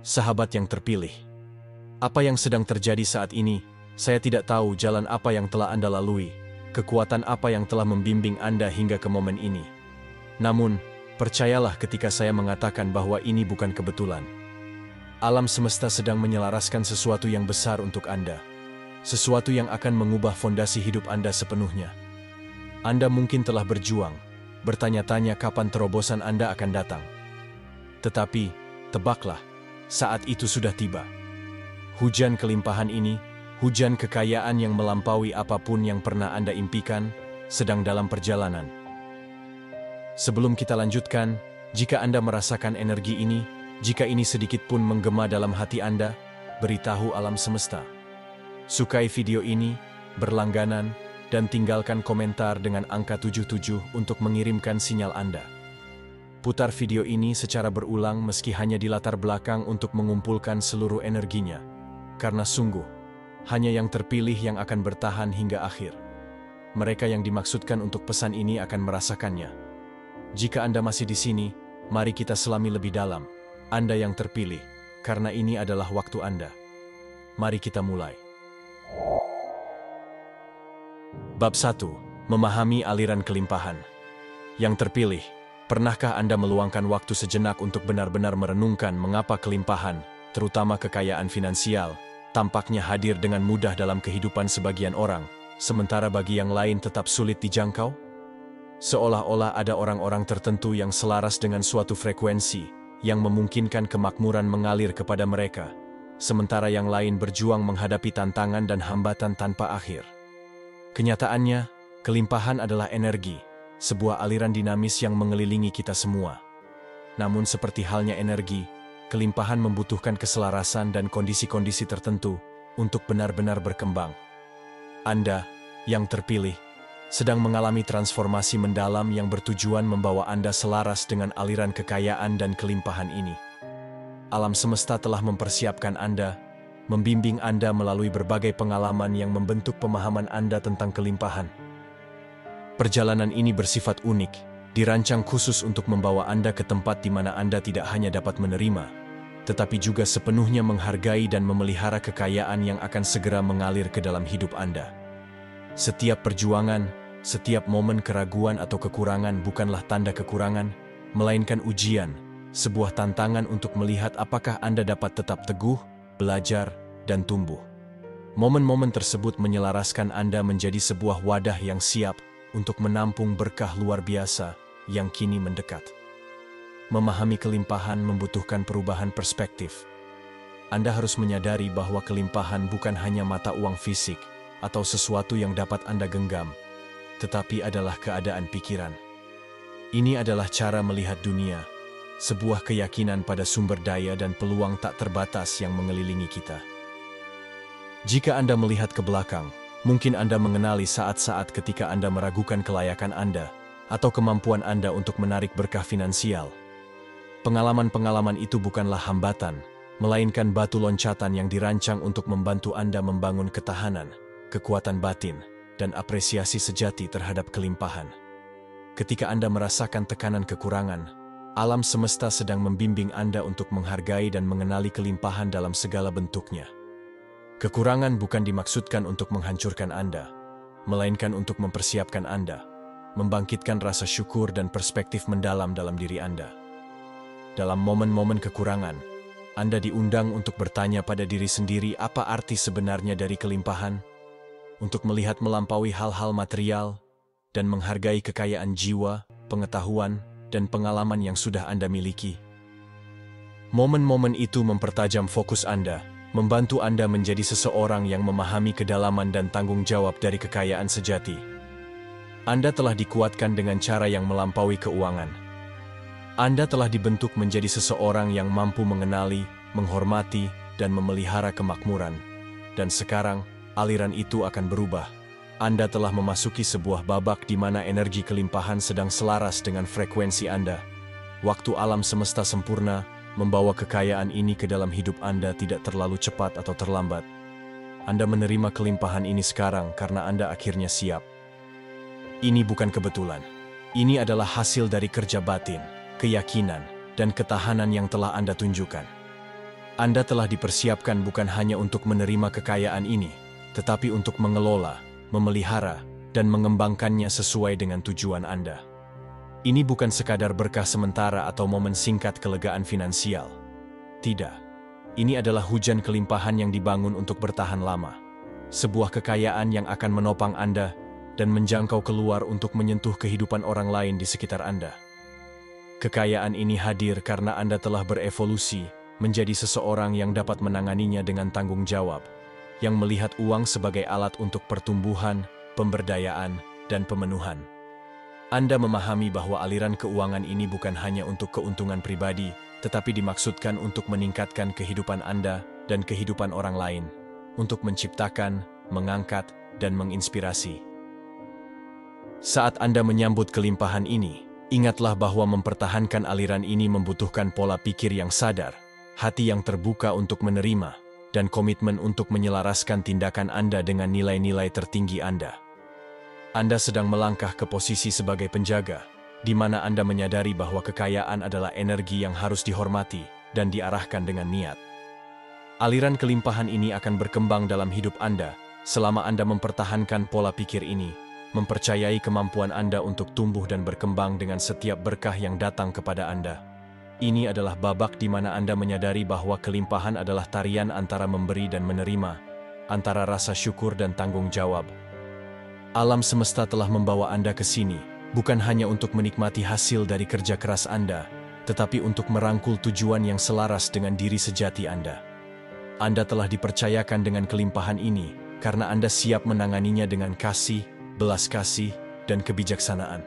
Sahabat yang terpilih, apa yang sedang terjadi saat ini, saya tidak tahu jalan apa yang telah Anda lalui, kekuatan apa yang telah membimbing Anda hingga ke momen ini. Namun, percayalah ketika saya mengatakan bahwa ini bukan kebetulan. Alam semesta sedang menyelaraskan sesuatu yang besar untuk Anda. Sesuatu yang akan mengubah fondasi hidup Anda sepenuhnya. Anda mungkin telah berjuang, bertanya-tanya kapan terobosan Anda akan datang. Tetapi, tebaklah, saat itu sudah tiba. Hujan kelimpahan ini, hujan kekayaan yang melampaui apapun yang pernah Anda impikan, sedang dalam perjalanan. Sebelum kita lanjutkan, jika Anda merasakan energi ini, jika ini sedikit pun menggema dalam hati Anda, beritahu alam semesta. Sukai video ini, berlangganan, dan tinggalkan komentar dengan angka 77 untuk mengirimkan sinyal Anda. Putar video ini secara berulang meski hanya di latar belakang untuk mengumpulkan seluruh energinya. Karena sungguh, hanya yang terpilih yang akan bertahan hingga akhir. Mereka yang dimaksudkan untuk pesan ini akan merasakannya. Jika Anda masih di sini, mari kita selami lebih dalam. Anda yang terpilih, karena ini adalah waktu Anda. Mari kita mulai. Bab 1. Memahami aliran kelimpahan. Yang terpilih, pernahkah Anda meluangkan waktu sejenak untuk benar-benar merenungkan mengapa kelimpahan, terutama kekayaan finansial, tampaknya hadir dengan mudah dalam kehidupan sebagian orang, sementara bagi yang lain tetap sulit dijangkau? Seolah-olah ada orang-orang tertentu yang selaras dengan suatu frekuensi, yang memungkinkan kemakmuran mengalir kepada mereka, sementara yang lain berjuang menghadapi tantangan dan hambatan tanpa akhir. Kenyataannya, kelimpahan adalah energi, sebuah aliran dinamis yang mengelilingi kita semua. Namun seperti halnya energi, kelimpahan membutuhkan keselarasan dan kondisi-kondisi tertentu untuk benar-benar berkembang. Anda, yang terpilih, sedang mengalami transformasi mendalam yang bertujuan membawa Anda selaras dengan aliran kekayaan dan kelimpahan ini. Alam semesta telah mempersiapkan Anda, membimbing Anda melalui berbagai pengalaman yang membentuk pemahaman Anda tentang kelimpahan. Perjalanan ini bersifat unik, dirancang khusus untuk membawa Anda ke tempat di mana Anda tidak hanya dapat menerima, tetapi juga sepenuhnya menghargai dan memelihara kekayaan yang akan segera mengalir ke dalam hidup Anda. Setiap perjuangan, setiap momen keraguan atau kekurangan bukanlah tanda kekurangan, melainkan ujian, sebuah tantangan untuk melihat apakah Anda dapat tetap teguh, belajar, dan tumbuh. Momen-momen tersebut menyelaraskan Anda menjadi sebuah wadah yang siap untuk menampung berkah luar biasa yang kini mendekat. Memahami kelimpahan membutuhkan perubahan perspektif. Anda harus menyadari bahwa kelimpahan bukan hanya mata uang fisik atau sesuatu yang dapat Anda genggam, tetapi adalah keadaan pikiran. Ini adalah cara melihat dunia, sebuah keyakinan pada sumber daya dan peluang tak terbatas yang mengelilingi kita. Jika Anda melihat ke belakang, mungkin Anda mengenali saat-saat ketika Anda meragukan kelayakan Anda atau kemampuan Anda untuk menarik berkah finansial. Pengalaman-pengalaman itu bukanlah hambatan, melainkan batu loncatan yang dirancang untuk membantu Anda membangun ketahanan, kekuatan batin, dan apresiasi sejati terhadap kelimpahan. Ketika Anda merasakan tekanan kekurangan, alam semesta sedang membimbing Anda untuk menghargai dan mengenali kelimpahan dalam segala bentuknya. Kekurangan bukan dimaksudkan untuk menghancurkan Anda, melainkan untuk mempersiapkan Anda, membangkitkan rasa syukur dan perspektif mendalam dalam diri Anda. Dalam momen-momen kekurangan, Anda diundang untuk bertanya pada diri sendiri apa arti sebenarnya dari kelimpahan, untuk melihat melampaui hal-hal material, dan menghargai kekayaan jiwa, pengetahuan, dan pengalaman yang sudah Anda miliki. Momen-momen itu mempertajam fokus Anda, membantu Anda menjadi seseorang yang memahami kedalaman dan tanggung jawab dari kekayaan sejati. Anda telah dikuatkan dengan cara yang melampaui keuangan. Anda telah dibentuk menjadi seseorang yang mampu mengenali, menghormati, dan memelihara kemakmuran. Dan sekarang, aliran itu akan berubah. Anda telah memasuki sebuah babak di mana energi kelimpahan sedang selaras dengan frekuensi Anda. Waktu alam semesta sempurna, membawa kekayaan ini ke dalam hidup Anda tidak terlalu cepat atau terlambat. Anda menerima kelimpahan ini sekarang karena Anda akhirnya siap. Ini bukan kebetulan. Ini adalah hasil dari kerja batin, keyakinan, dan ketahanan yang telah Anda tunjukkan. Anda telah dipersiapkan bukan hanya untuk menerima kekayaan ini, tetapi untuk mengelola, memelihara, dan mengembangkannya sesuai dengan tujuan Anda. Ini bukan sekadar berkah sementara atau momen singkat kelegaan finansial. Tidak. Ini adalah hujan kelimpahan yang dibangun untuk bertahan lama. Sebuah kekayaan yang akan menopang Anda dan menjangkau keluar untuk menyentuh kehidupan orang lain di sekitar Anda. Kekayaan ini hadir karena Anda telah berevolusi menjadi seseorang yang dapat menanganinya dengan tanggung jawab, yang melihat uang sebagai alat untuk pertumbuhan, pemberdayaan, dan pemenuhan. Anda memahami bahwa aliran keuangan ini bukan hanya untuk keuntungan pribadi, tetapi dimaksudkan untuk meningkatkan kehidupan Anda dan kehidupan orang lain, untuk menciptakan, mengangkat, dan menginspirasi. Saat Anda menyambut kelimpahan ini, ingatlah bahwa mempertahankan aliran ini membutuhkan pola pikir yang sadar, hati yang terbuka untuk menerima, dan komitmen untuk menyelaraskan tindakan Anda dengan nilai-nilai tertinggi Anda. Anda sedang melangkah ke posisi sebagai penjaga, di mana Anda menyadari bahwa kekayaan adalah energi yang harus dihormati dan diarahkan dengan niat. Aliran kelimpahan ini akan berkembang dalam hidup Anda selama Anda mempertahankan pola pikir ini, mempercayai kemampuan Anda untuk tumbuh dan berkembang dengan setiap berkah yang datang kepada Anda. Ini adalah babak di mana Anda menyadari bahwa kelimpahan adalah tarian antara memberi dan menerima, antara rasa syukur dan tanggung jawab. Alam semesta telah membawa Anda ke sini, bukan hanya untuk menikmati hasil dari kerja keras Anda, tetapi untuk merangkul tujuan yang selaras dengan diri sejati Anda. Anda telah dipercayakan dengan kelimpahan ini, karena Anda siap menanganinya dengan kasih, belas kasih, dan kebijaksanaan.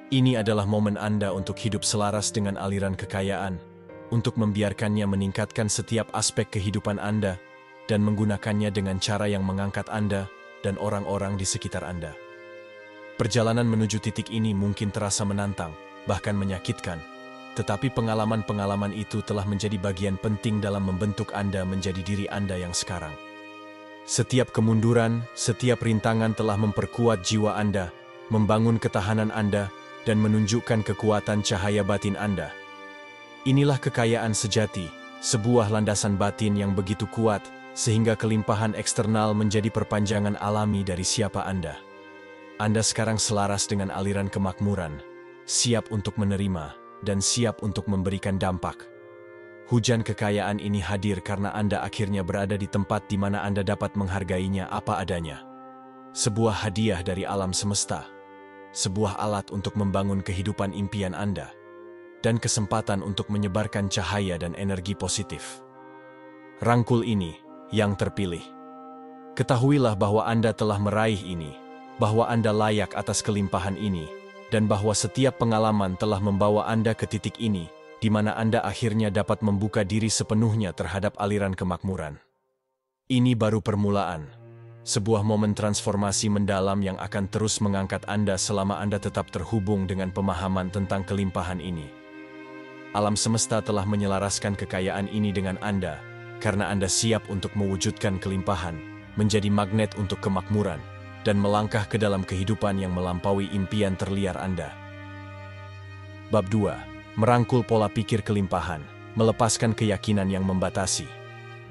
Ini adalah momen Anda untuk hidup selaras dengan aliran kekayaan, untuk membiarkannya meningkatkan setiap aspek kehidupan Anda, dan menggunakannya dengan cara yang mengangkat Anda dan orang-orang di sekitar Anda. Perjalanan menuju titik ini mungkin terasa menantang, bahkan menyakitkan, tetapi pengalaman-pengalaman itu telah menjadi bagian penting dalam membentuk Anda menjadi diri Anda yang sekarang. Setiap kemunduran, setiap rintangan telah memperkuat jiwa Anda, membangun ketahanan Anda, dan menunjukkan kekuatan cahaya batin Anda. Inilah kekayaan sejati, sebuah landasan batin yang begitu kuat, sehingga kelimpahan eksternal menjadi perpanjangan alami dari siapa Anda. Anda sekarang selaras dengan aliran kemakmuran, siap untuk menerima, dan siap untuk memberikan dampak. Hujan kekayaan ini hadir karena Anda akhirnya berada di tempat di mana Anda dapat menghargainya apa adanya. Sebuah hadiah dari alam semesta. Sebuah alat untuk membangun kehidupan impian Anda, dan kesempatan untuk menyebarkan cahaya dan energi positif. Rangkul ini, yang terpilih. Ketahuilah bahwa Anda telah meraih ini, bahwa Anda layak atas kelimpahan ini, dan bahwa setiap pengalaman telah membawa Anda ke titik ini, di mana Anda akhirnya dapat membuka diri sepenuhnya terhadap aliran kemakmuran. Ini baru permulaan. Sebuah momen transformasi mendalam yang akan terus mengangkat Anda selama Anda tetap terhubung dengan pemahaman tentang kelimpahan ini. Alam semesta telah menyelaraskan kekayaan ini dengan Anda, karena Anda siap untuk mewujudkan kelimpahan, menjadi magnet untuk kemakmuran, dan melangkah ke dalam kehidupan yang melampaui impian terliar Anda. Bab 2. Merangkul pola pikir kelimpahan, melepaskan keyakinan yang membatasi.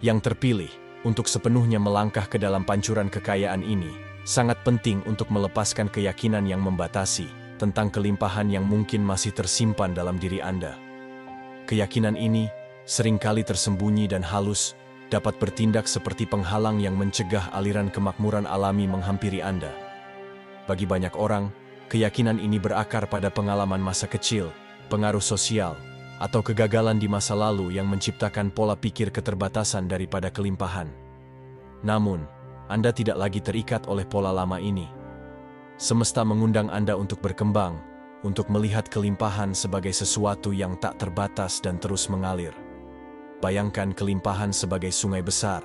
Yang terpilih, untuk sepenuhnya melangkah ke dalam pancuran kekayaan ini, sangat penting untuk melepaskan keyakinan yang membatasi tentang kelimpahan yang mungkin masih tersimpan dalam diri Anda. Keyakinan ini, seringkali tersembunyi dan halus, dapat bertindak seperti penghalang yang mencegah aliran kemakmuran alami menghampiri Anda. Bagi banyak orang, keyakinan ini berakar pada pengalaman masa kecil, pengaruh sosial, atau kegagalan di masa lalu yang menciptakan pola pikir keterbatasan daripada kelimpahan. Namun, Anda tidak lagi terikat oleh pola lama ini. Semesta mengundang Anda untuk berkembang, untuk melihat kelimpahan sebagai sesuatu yang tak terbatas dan terus mengalir. Bayangkan kelimpahan sebagai sungai besar.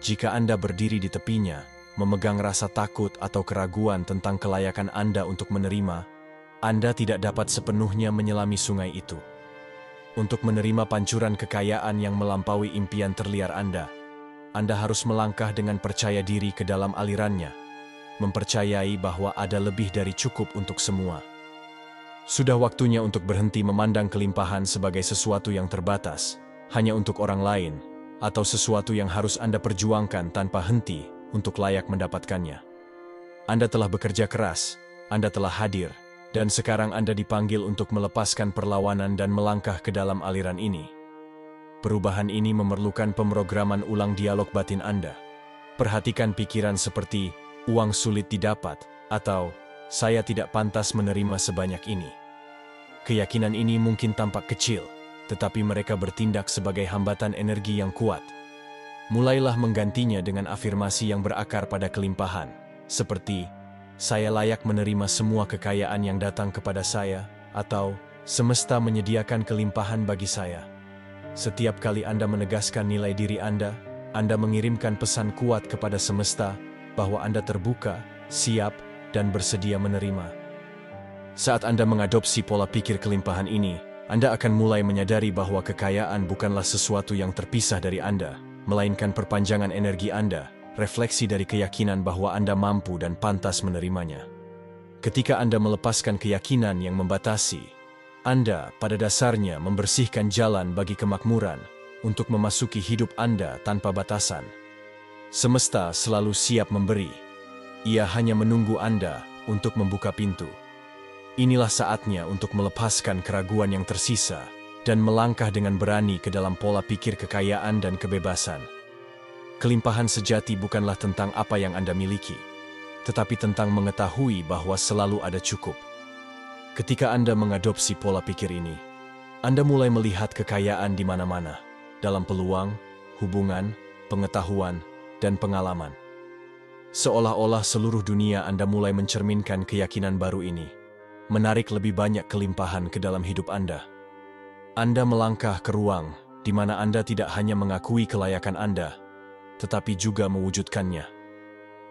Jika Anda berdiri di tepinya, memegang rasa takut atau keraguan tentang kelayakan Anda untuk menerima, Anda tidak dapat sepenuhnya menyelami sungai itu. Untuk menerima pancuran kekayaan yang melampaui impian terliar Anda harus melangkah dengan percaya diri ke dalam alirannya, mempercayai bahwa ada lebih dari cukup untuk semua. Sudah waktunya untuk berhenti memandang kelimpahan sebagai sesuatu yang terbatas, hanya untuk orang lain, atau sesuatu yang harus Anda perjuangkan tanpa henti untuk layak mendapatkannya. Anda telah bekerja keras, Anda telah hadir, dan sekarang Anda dipanggil untuk melepaskan perlawanan dan melangkah ke dalam aliran ini. Perubahan ini memerlukan pemrograman ulang dialog batin Anda. Perhatikan pikiran seperti, uang sulit didapat, atau saya tidak pantas menerima sebanyak ini. Keyakinan ini mungkin tampak kecil, tetapi mereka bertindak sebagai hambatan energi yang kuat. Mulailah menggantinya dengan afirmasi yang berakar pada kelimpahan, seperti, saya layak menerima semua kekayaan yang datang kepada saya, atau semesta menyediakan kelimpahan bagi saya. Setiap kali Anda menegaskan nilai diri Anda mengirimkan pesan kuat kepada semesta bahwa Anda terbuka, siap, dan bersedia menerima. Saat Anda mengadopsi pola pikir kelimpahan ini, Anda akan mulai menyadari bahwa kekayaan bukanlah sesuatu yang terpisah dari Anda, melainkan perpanjangan energi Anda, refleksi dari keyakinan bahwa Anda mampu dan pantas menerimanya. Ketika Anda melepaskan keyakinan yang membatasi, Anda pada dasarnya membersihkan jalan bagi kemakmuran untuk memasuki hidup Anda tanpa batasan. Semesta selalu siap memberi. Ia hanya menunggu Anda untuk membuka pintu. Inilah saatnya untuk melepaskan keraguan yang tersisa dan melangkah dengan berani ke dalam pola pikir kekayaan dan kebebasan. Kelimpahan sejati bukanlah tentang apa yang Anda miliki, tetapi tentang mengetahui bahwa selalu ada cukup. Ketika Anda mengadopsi pola pikir ini, Anda mulai melihat kekayaan di mana-mana, dalam peluang, hubungan, pengetahuan, dan pengalaman. Seolah-olah seluruh dunia Anda mulai mencerminkan keyakinan baru ini, menarik lebih banyak kelimpahan ke dalam hidup Anda. Anda melangkah ke ruang di mana Anda tidak hanya mengakui kelayakan Anda, tetapi juga mewujudkannya.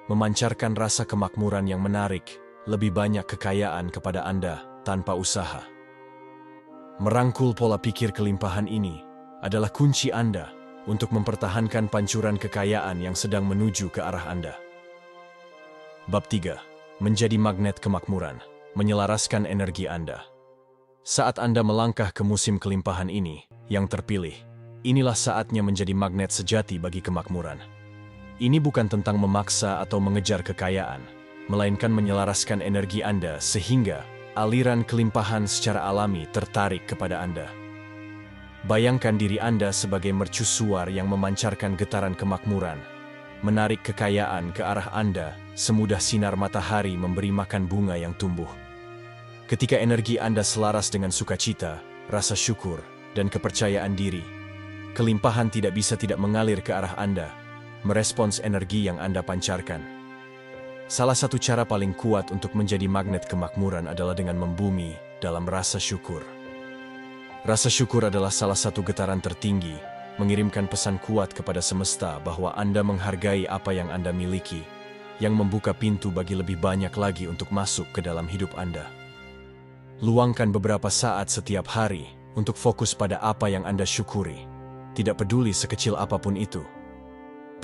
Memancarkan rasa kemakmuran yang menarik lebih banyak kekayaan kepada Anda tanpa usaha. Merangkul pola pikir kelimpahan ini adalah kunci Anda untuk mempertahankan pancuran kekayaan yang sedang menuju ke arah Anda. Bab 3. Menjadi magnet kemakmuran. Menyelaraskan energi Anda. Saat Anda melangkah ke musim kelimpahan ini, yang terpilih, inilah saatnya menjadi magnet sejati bagi kemakmuran. Ini bukan tentang memaksa atau mengejar kekayaan, melainkan menyelaraskan energi Anda sehingga aliran kelimpahan secara alami tertarik kepada Anda. Bayangkan diri Anda sebagai mercusuar yang memancarkan getaran kemakmuran, menarik kekayaan ke arah Anda semudah sinar matahari memberi makan bunga yang tumbuh. Ketika energi Anda selaras dengan sukacita, rasa syukur, dan kepercayaan diri, kelimpahan tidak bisa tidak mengalir ke arah Anda, merespons energi yang Anda pancarkan. Salah satu cara paling kuat untuk menjadi magnet kemakmuran adalah dengan membumi dalam rasa syukur. Rasa syukur adalah salah satu getaran tertinggi, mengirimkan pesan kuat kepada semesta bahwa Anda menghargai apa yang Anda miliki, yang membuka pintu bagi lebih banyak lagi untuk masuk ke dalam hidup Anda. Luangkan beberapa saat setiap hari untuk fokus pada apa yang Anda syukuri, tidak peduli sekecil apapun itu.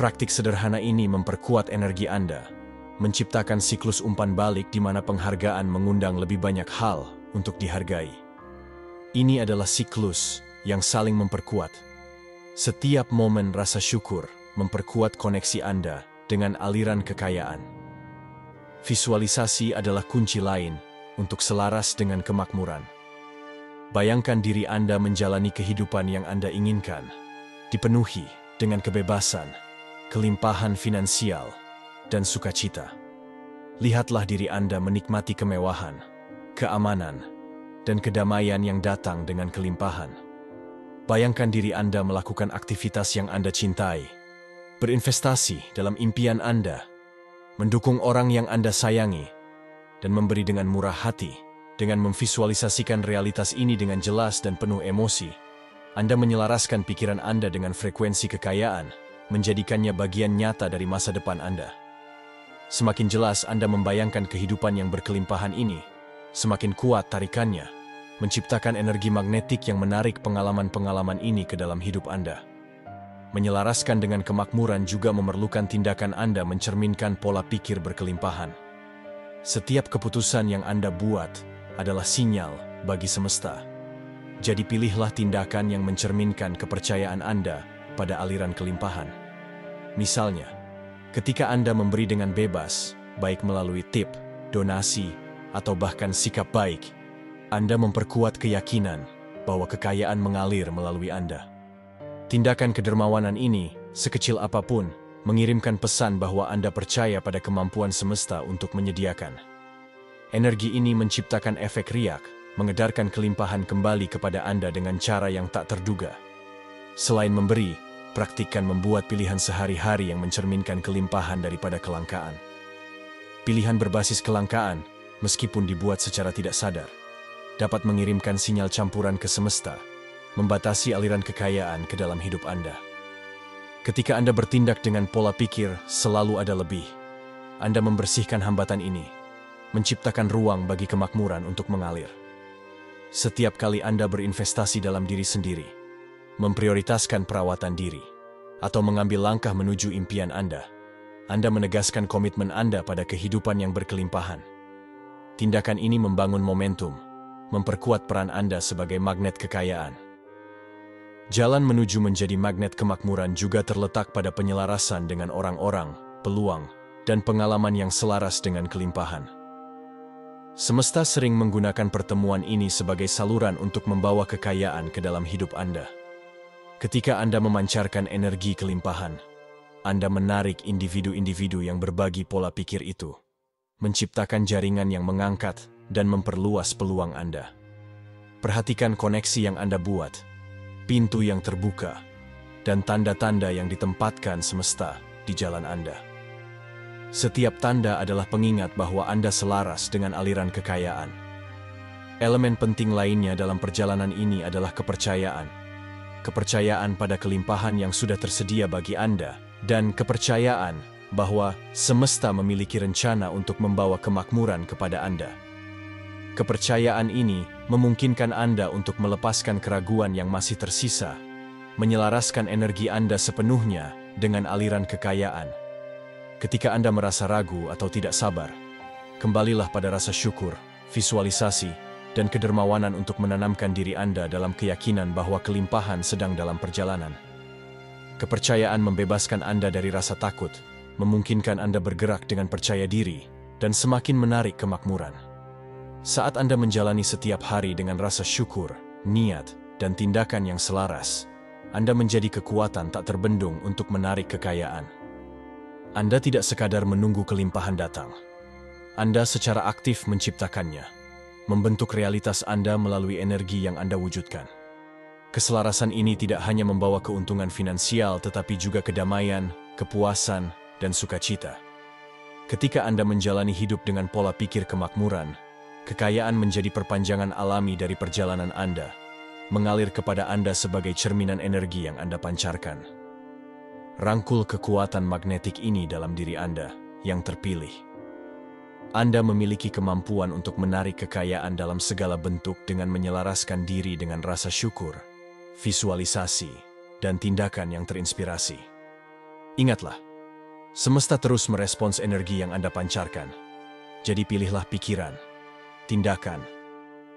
Praktik sederhana ini memperkuat energi Anda, menciptakan siklus umpan balik di mana penghargaan mengundang lebih banyak hal untuk dihargai. Ini adalah siklus yang saling memperkuat. Setiap momen rasa syukur memperkuat koneksi Anda dengan aliran kekayaan. Visualisasi adalah kunci lain untuk selaras dengan kemakmuran. Bayangkan diri Anda menjalani kehidupan yang Anda inginkan, dipenuhi dengan kebebasan, kelimpahan finansial, dan sukacita. Lihatlah diri Anda menikmati kemewahan, keamanan, dan kedamaian yang datang dengan kelimpahan. Bayangkan diri Anda melakukan aktivitas yang Anda cintai, berinvestasi dalam impian Anda, mendukung orang yang Anda sayangi, dan memberi dengan murah hati. Dengan memvisualisasikan realitas ini dengan jelas dan penuh emosi, Anda menyelaraskan pikiran Anda dengan frekuensi kekayaan, menjadikannya bagian nyata dari masa depan Anda. Semakin jelas Anda membayangkan kehidupan yang berkelimpahan ini, semakin kuat tarikannya, menciptakan energi magnetik yang menarik pengalaman-pengalaman ini ke dalam hidup Anda. Menyelaraskan dengan kemakmuran juga memerlukan tindakan Anda mencerminkan pola pikir berkelimpahan. Setiap keputusan yang Anda buat adalah sinyal bagi semesta Jadi pilihlah tindakan yang mencerminkan kepercayaan Anda pada aliran kelimpahan. Misalnya, ketika Anda memberi dengan bebas, baik melalui tip, donasi, atau bahkan sikap baik, Anda memperkuat keyakinan bahwa kekayaan mengalir melalui Anda. Tindakan kedermawanan ini, sekecil apapun, mengirimkan pesan bahwa Anda percaya pada kemampuan semesta untuk menyediakan. Energi ini menciptakan efek riak, mengedarkan kelimpahan kembali kepada Anda dengan cara yang tak terduga. Selain memberi, praktikkan membuat pilihan sehari-hari yang mencerminkan kelimpahan daripada kelangkaan. Pilihan berbasis kelangkaan, meskipun dibuat secara tidak sadar, dapat mengirimkan sinyal campuran ke semesta, membatasi aliran kekayaan ke dalam hidup Anda. Ketika Anda bertindak dengan pola pikir selalu ada lebih, Anda membersihkan hambatan ini, menciptakan ruang bagi kemakmuran untuk mengalir. Setiap kali Anda berinvestasi dalam diri sendiri, memprioritaskan perawatan diri, atau mengambil langkah menuju impian Anda menegaskan komitmen Anda pada kehidupan yang berkelimpahan. Tindakan ini membangun momentum, memperkuat peran Anda sebagai magnet kekayaan. Jalan menuju menjadi magnet kemakmuran juga terletak pada penyelarasan dengan orang-orang, peluang, dan pengalaman yang selaras dengan kelimpahan. Semesta sering menggunakan pertemuan ini sebagai saluran untuk membawa kekayaan ke dalam hidup Anda. Ketika Anda memancarkan energi kelimpahan, Anda menarik individu-individu yang berbagi pola pikir itu, menciptakan jaringan yang mengangkat dan memperluas peluang Anda. Perhatikan koneksi yang Anda buat, pintu yang terbuka, dan tanda-tanda yang ditempatkan semesta di jalan Anda. Setiap tanda adalah pengingat bahwa Anda selaras dengan aliran kekayaan. Elemen penting lainnya dalam perjalanan ini adalah kepercayaan. Kepercayaan pada kelimpahan yang sudah tersedia bagi Anda, dan kepercayaan bahwa semesta memiliki rencana untuk membawa kemakmuran kepada Anda. Kepercayaan ini memungkinkan Anda untuk melepaskan keraguan yang masih tersisa, menyelaraskan energi Anda sepenuhnya dengan aliran kekayaan. Ketika Anda merasa ragu atau tidak sabar, kembalilah pada rasa syukur, visualisasi, dan kedermawanan untuk menanamkan diri Anda dalam keyakinan bahwa kelimpahan sedang dalam perjalanan. Kepercayaan membebaskan Anda dari rasa takut, memungkinkan Anda bergerak dengan percaya diri, dan semakin menarik kemakmuran. Saat Anda menjalani setiap hari dengan rasa syukur, niat, dan tindakan yang selaras, Anda menjadi kekuatan tak terbendung untuk menarik kekayaan. Anda tidak sekadar menunggu kelimpahan datang. Anda secara aktif menciptakannya, membentuk realitas Anda melalui energi yang Anda wujudkan. Keselarasan ini tidak hanya membawa keuntungan finansial tetapi juga kedamaian, kepuasan, dan sukacita. Ketika Anda menjalani hidup dengan pola pikir kemakmuran, kekayaan menjadi perpanjangan alami dari perjalanan Anda, mengalir kepada Anda sebagai cerminan energi yang Anda pancarkan. Rangkul kekuatan magnetik ini dalam diri Anda yang terpilih. Anda memiliki kemampuan untuk menarik kekayaan dalam segala bentuk dengan menyelaraskan diri dengan rasa syukur, visualisasi, dan tindakan yang terinspirasi. Ingatlah, semesta terus merespons energi yang Anda pancarkan. Jadi pilihlah pikiran, tindakan,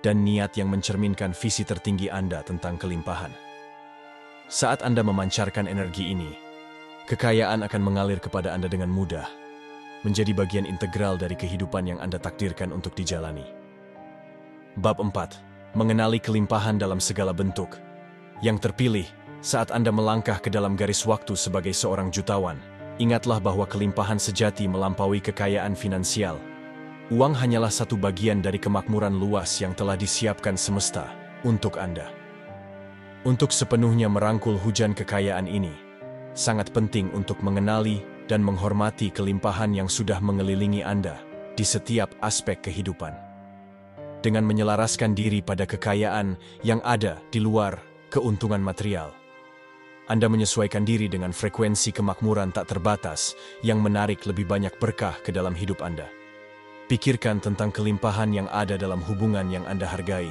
dan niat yang mencerminkan visi tertinggi Anda tentang kelimpahan. Saat Anda memancarkan energi ini, kekayaan akan mengalir kepada Anda dengan mudah, menjadi bagian integral dari kehidupan yang Anda takdirkan untuk dijalani. Bab 4. Mengenali kelimpahan dalam segala bentuk. Yang terpilih, saat Anda melangkah ke dalam garis waktu sebagai seorang jutawan, ingatlah bahwa kelimpahan sejati melampaui kekayaan finansial. Uang hanyalah satu bagian dari kemakmuran luas yang telah disiapkan semesta untuk Anda. Untuk sepenuhnya merangkul hujan kekayaan ini, sangat penting untuk mengenali dan menghormati kelimpahan yang sudah mengelilingi Anda di setiap aspek kehidupan. Dengan menyelaraskan diri pada kekayaan yang ada di luar keuntungan material, Anda menyesuaikan diri dengan frekuensi kemakmuran tak terbatas yang menarik lebih banyak berkah ke dalam hidup Anda. Pikirkan tentang kelimpahan yang ada dalam hubungan yang Anda hargai.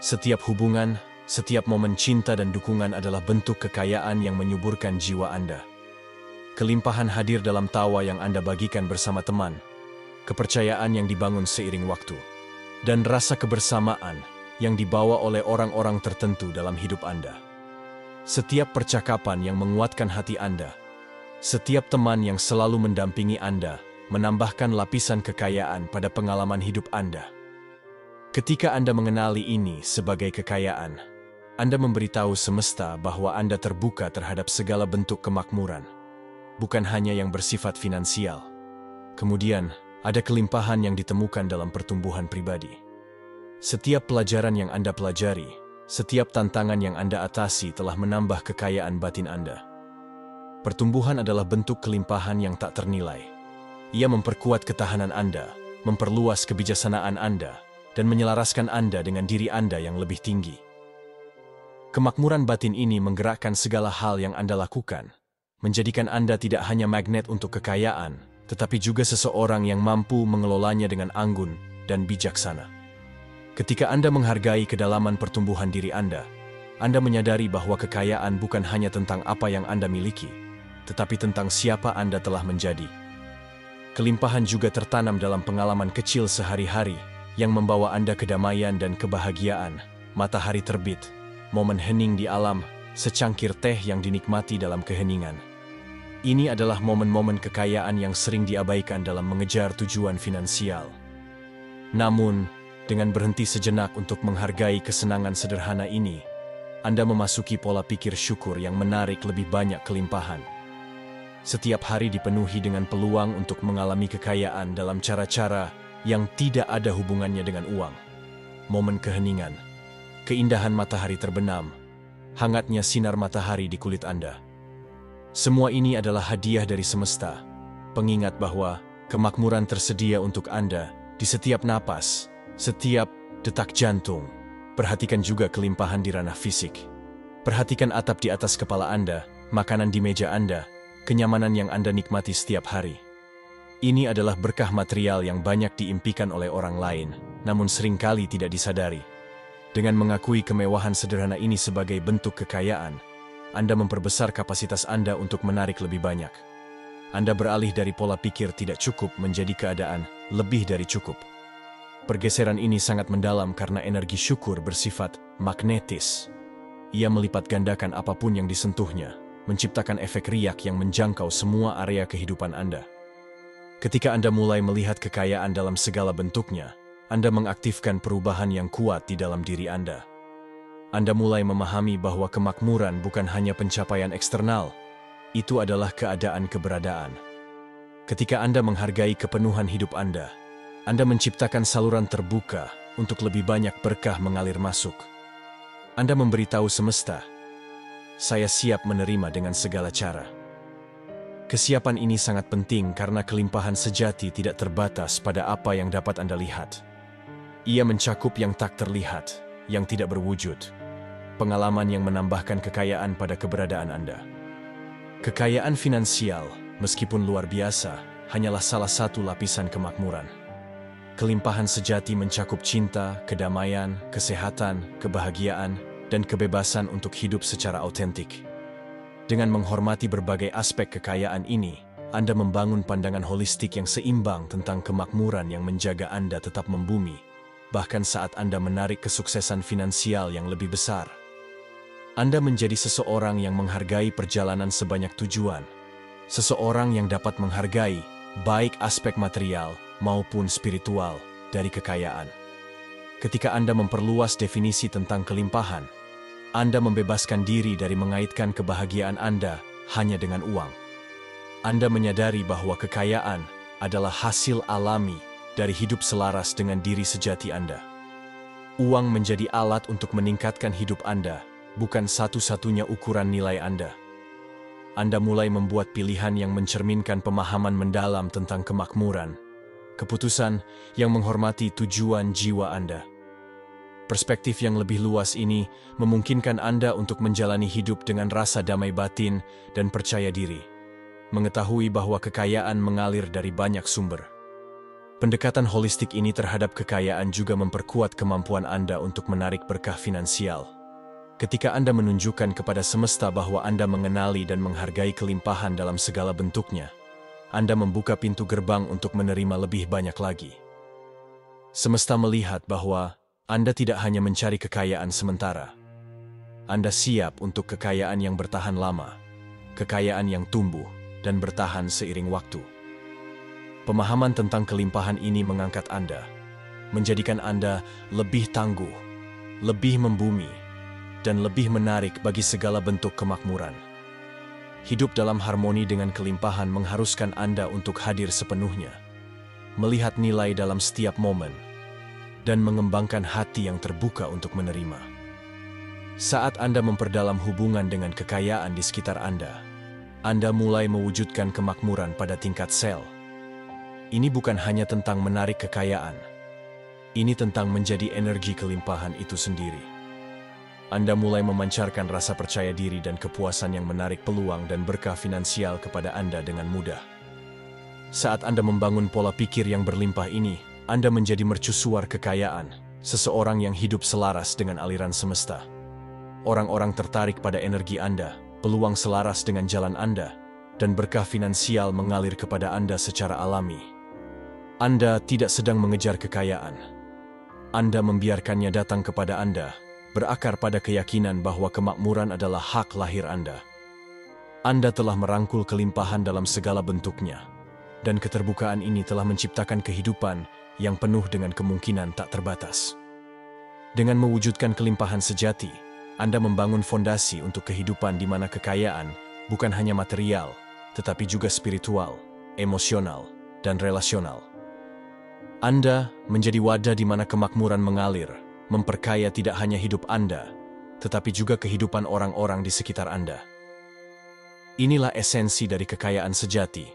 Setiap hubungan, setiap momen cinta dan dukungan adalah bentuk kekayaan yang menyuburkan jiwa Anda. Kelimpahan hadir dalam tawa yang Anda bagikan bersama teman, kepercayaan yang dibangun seiring waktu, dan rasa kebersamaan yang dibawa oleh orang-orang tertentu dalam hidup Anda. Setiap percakapan yang menguatkan hati Anda, setiap teman yang selalu mendampingi Anda, menambahkan lapisan kekayaan pada pengalaman hidup Anda. Ketika Anda mengenali ini sebagai kekayaan, Anda memberitahu semesta bahwa Anda terbuka terhadap segala bentuk kemakmuran, bukan hanya yang bersifat finansial. Kemudian, ada kelimpahan yang ditemukan dalam pertumbuhan pribadi. Setiap pelajaran yang Anda pelajari, setiap tantangan yang Anda atasi telah menambah kekayaan batin Anda. Pertumbuhan adalah bentuk kelimpahan yang tak ternilai. Ia memperkuat ketahanan Anda, memperluas kebijaksanaan Anda, dan menyelaraskan Anda dengan diri Anda yang lebih tinggi. Kemakmuran batin ini menggerakkan segala hal yang Anda lakukan, menjadikan Anda tidak hanya magnet untuk kekayaan, tetapi juga seseorang yang mampu mengelolanya dengan anggun dan bijaksana. Ketika Anda menghargai kedalaman pertumbuhan diri Anda menyadari bahwa kekayaan bukan hanya tentang apa yang Anda miliki, tetapi tentang siapa Anda telah menjadi. Kelimpahan juga tertanam dalam pengalaman kecil sehari-hari yang membawa Anda kedamaian dan kebahagiaan, matahari terbit, momen hening di alam, secangkir teh yang dinikmati dalam keheningan. Ini adalah momen-momen kekayaan yang sering diabaikan dalam mengejar tujuan finansial. Namun, dengan berhenti sejenak untuk menghargai kesenangan sederhana ini, Anda memasuki pola pikir syukur yang menarik lebih banyak kelimpahan. Setiap hari dipenuhi dengan peluang untuk mengalami kekayaan dalam cara-cara yang tidak ada hubungannya dengan uang. Momen keheningan, keindahan matahari terbenam, hangatnya sinar matahari di kulit Anda. Semua ini adalah hadiah dari semesta, pengingat bahwa kemakmuran tersedia untuk Anda di setiap napas, setiap detak jantung. Perhatikan juga kelimpahan di ranah fisik. Perhatikan atap di atas kepala Anda, makanan di meja Anda, kenyamanan yang Anda nikmati setiap hari. Ini adalah berkah material yang banyak diimpikan oleh orang lain, namun seringkali tidak disadari. Dengan mengakui kemewahan sederhana ini sebagai bentuk kekayaan, Anda memperbesar kapasitas Anda untuk menarik lebih banyak. Anda beralih dari pola pikir tidak cukup menjadi keadaan lebih dari cukup. Pergeseran ini sangat mendalam karena energi syukur bersifat magnetis. Ia melipat gandakan apapun yang disentuhnya, menciptakan efek riak yang menjangkau semua area kehidupan Anda. Ketika Anda mulai melihat kekayaan dalam segala bentuknya, Anda mengaktifkan perubahan yang kuat di dalam diri Anda. Anda mulai memahami bahwa kemakmuran bukan hanya pencapaian eksternal, itu adalah keadaan keberadaan. Ketika Anda menghargai kepenuhan hidup Anda menciptakan saluran terbuka untuk lebih banyak berkah mengalir masuk. Anda memberitahu semesta, saya siap menerima dengan segala cara. Kesiapan ini sangat penting karena kelimpahan sejati tidak terbatas pada apa yang dapat Anda lihat. Ia mencakup yang tak terlihat, yang tidak berwujud. Pengalaman yang menambahkan kekayaan pada keberadaan Anda. Kekayaan finansial, meskipun luar biasa, hanyalah salah satu lapisan kemakmuran. Kelimpahan sejati mencakup cinta, kedamaian, kesehatan, kebahagiaan, dan kebebasan untuk hidup secara autentik. Dengan menghormati berbagai aspek kekayaan ini, Anda membangun pandangan holistik yang seimbang tentang kemakmuran yang menjaga Anda tetap membumi, bahkan saat Anda menarik kesuksesan finansial yang lebih besar. Anda menjadi seseorang yang menghargai perjalanan sebanyak tujuan, seseorang yang dapat menghargai baik aspek material maupun spiritual dari kekayaan. Ketika Anda memperluas definisi tentang kelimpahan, Anda membebaskan diri dari mengaitkan kebahagiaan Anda hanya dengan uang. Anda menyadari bahwa kekayaan adalah hasil alami dari hidup selaras dengan diri sejati Anda. Uang menjadi alat untuk meningkatkan hidup Anda, bukan satu-satunya ukuran nilai Anda. Anda mulai membuat pilihan yang mencerminkan pemahaman mendalam tentang kemakmuran, keputusan yang menghormati tujuan jiwa Anda. Perspektif yang lebih luas ini memungkinkan Anda untuk menjalani hidup dengan rasa damai batin dan percaya diri, mengetahui bahwa kekayaan mengalir dari banyak sumber. Pendekatan holistik ini terhadap kekayaan juga memperkuat kemampuan Anda untuk menarik berkah finansial. Ketika Anda menunjukkan kepada semesta bahwa Anda mengenali dan menghargai kelimpahan dalam segala bentuknya, Anda membuka pintu gerbang untuk menerima lebih banyak lagi. Semesta melihat bahwa Anda tidak hanya mencari kekayaan sementara. Anda siap untuk kekayaan yang bertahan lama, kekayaan yang tumbuh dan bertahan seiring waktu. Pemahaman tentang kelimpahan ini mengangkat Anda, menjadikan Anda lebih tangguh, lebih membumi, dan lebih menarik bagi segala bentuk kemakmuran. Hidup dalam harmoni dengan kelimpahan mengharuskan Anda untuk hadir sepenuhnya, melihat nilai dalam setiap momen, dan mengembangkan hati yang terbuka untuk menerima. Saat Anda memperdalam hubungan dengan kekayaan di sekitar Anda mulai mewujudkan kemakmuran pada tingkat sel. Ini bukan hanya tentang menarik kekayaan, ini tentang menjadi energi kelimpahan itu sendiri. Anda mulai memancarkan rasa percaya diri dan kepuasan yang menarik peluang dan berkah finansial kepada Anda dengan mudah. Saat Anda membangun pola pikir yang berlimpah ini, Anda menjadi mercusuar kekayaan, seseorang yang hidup selaras dengan aliran semesta. Orang-orang tertarik pada energi Anda, peluang selaras dengan jalan Anda, dan berkah finansial mengalir kepada Anda secara alami. Anda tidak sedang mengejar kekayaan. Anda membiarkannya datang kepada Anda, berakar pada keyakinan bahwa kemakmuran adalah hak lahir Anda. Anda telah merangkul kelimpahan dalam segala bentuknya, dan keterbukaan ini telah menciptakan kehidupan yang penuh dengan kemungkinan tak terbatas. Dengan mewujudkan kelimpahan sejati, Anda membangun fondasi untuk kehidupan di mana kekayaan bukan hanya material, tetapi juga spiritual, emosional, dan relasional. Anda menjadi wadah di mana kemakmuran mengalir, memperkaya tidak hanya hidup Anda, tetapi juga kehidupan orang-orang di sekitar Anda. Inilah esensi dari kekayaan sejati.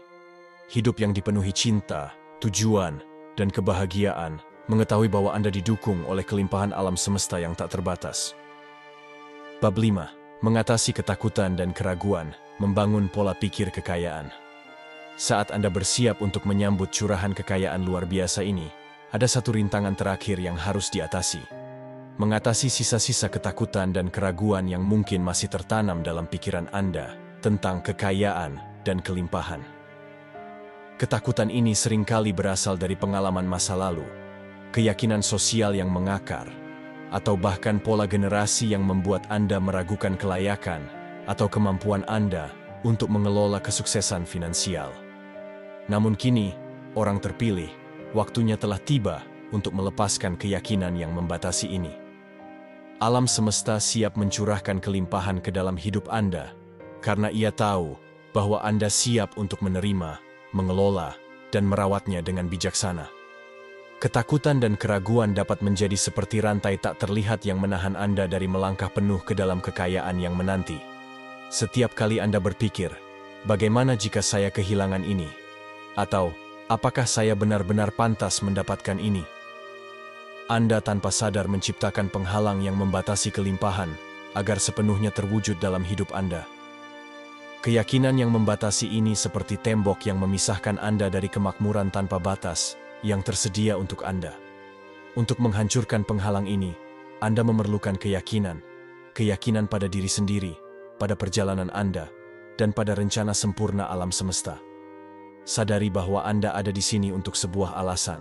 Hidup yang dipenuhi cinta, tujuan, dan kebahagiaan, mengetahui bahwa Anda didukung oleh kelimpahan alam semesta yang tak terbatas. Bab 5. Mengatasi ketakutan dan keraguan, membangun pola pikir kekayaan. Saat Anda bersiap untuk menyambut curahan kekayaan luar biasa ini, ada satu rintangan terakhir yang harus diatasi. Mengatasi sisa-sisa ketakutan dan keraguan yang mungkin masih tertanam dalam pikiran Anda tentang kekayaan dan kelimpahan. Ketakutan ini seringkali berasal dari pengalaman masa lalu, keyakinan sosial yang mengakar, atau bahkan pola generasi yang membuat Anda meragukan kelayakan atau kemampuan Anda untuk mengelola kesuksesan finansial. Namun kini, orang terpilih, waktunya telah tiba untuk melepaskan keyakinan yang membatasi ini. Alam semesta siap mencurahkan kelimpahan ke dalam hidup Anda, karena ia tahu bahwa Anda siap untuk menerima, mengelola, dan merawatnya dengan bijaksana. Ketakutan dan keraguan dapat menjadi seperti rantai tak terlihat yang menahan Anda dari melangkah penuh ke dalam kekayaan yang menanti. Setiap kali Anda berpikir, bagaimana jika saya kehilangan ini? Atau, apakah saya benar-benar pantas mendapatkan ini? Anda tanpa sadar menciptakan penghalang yang membatasi kelimpahan agar sepenuhnya terwujud dalam hidup Anda. Keyakinan yang membatasi ini seperti tembok yang memisahkan Anda dari kemakmuran tanpa batas yang tersedia untuk Anda. Untuk menghancurkan penghalang ini, Anda memerlukan keyakinan pada diri sendiri, pada perjalanan Anda, dan pada rencana sempurna alam semesta. Sadari bahwa Anda ada di sini untuk sebuah alasan,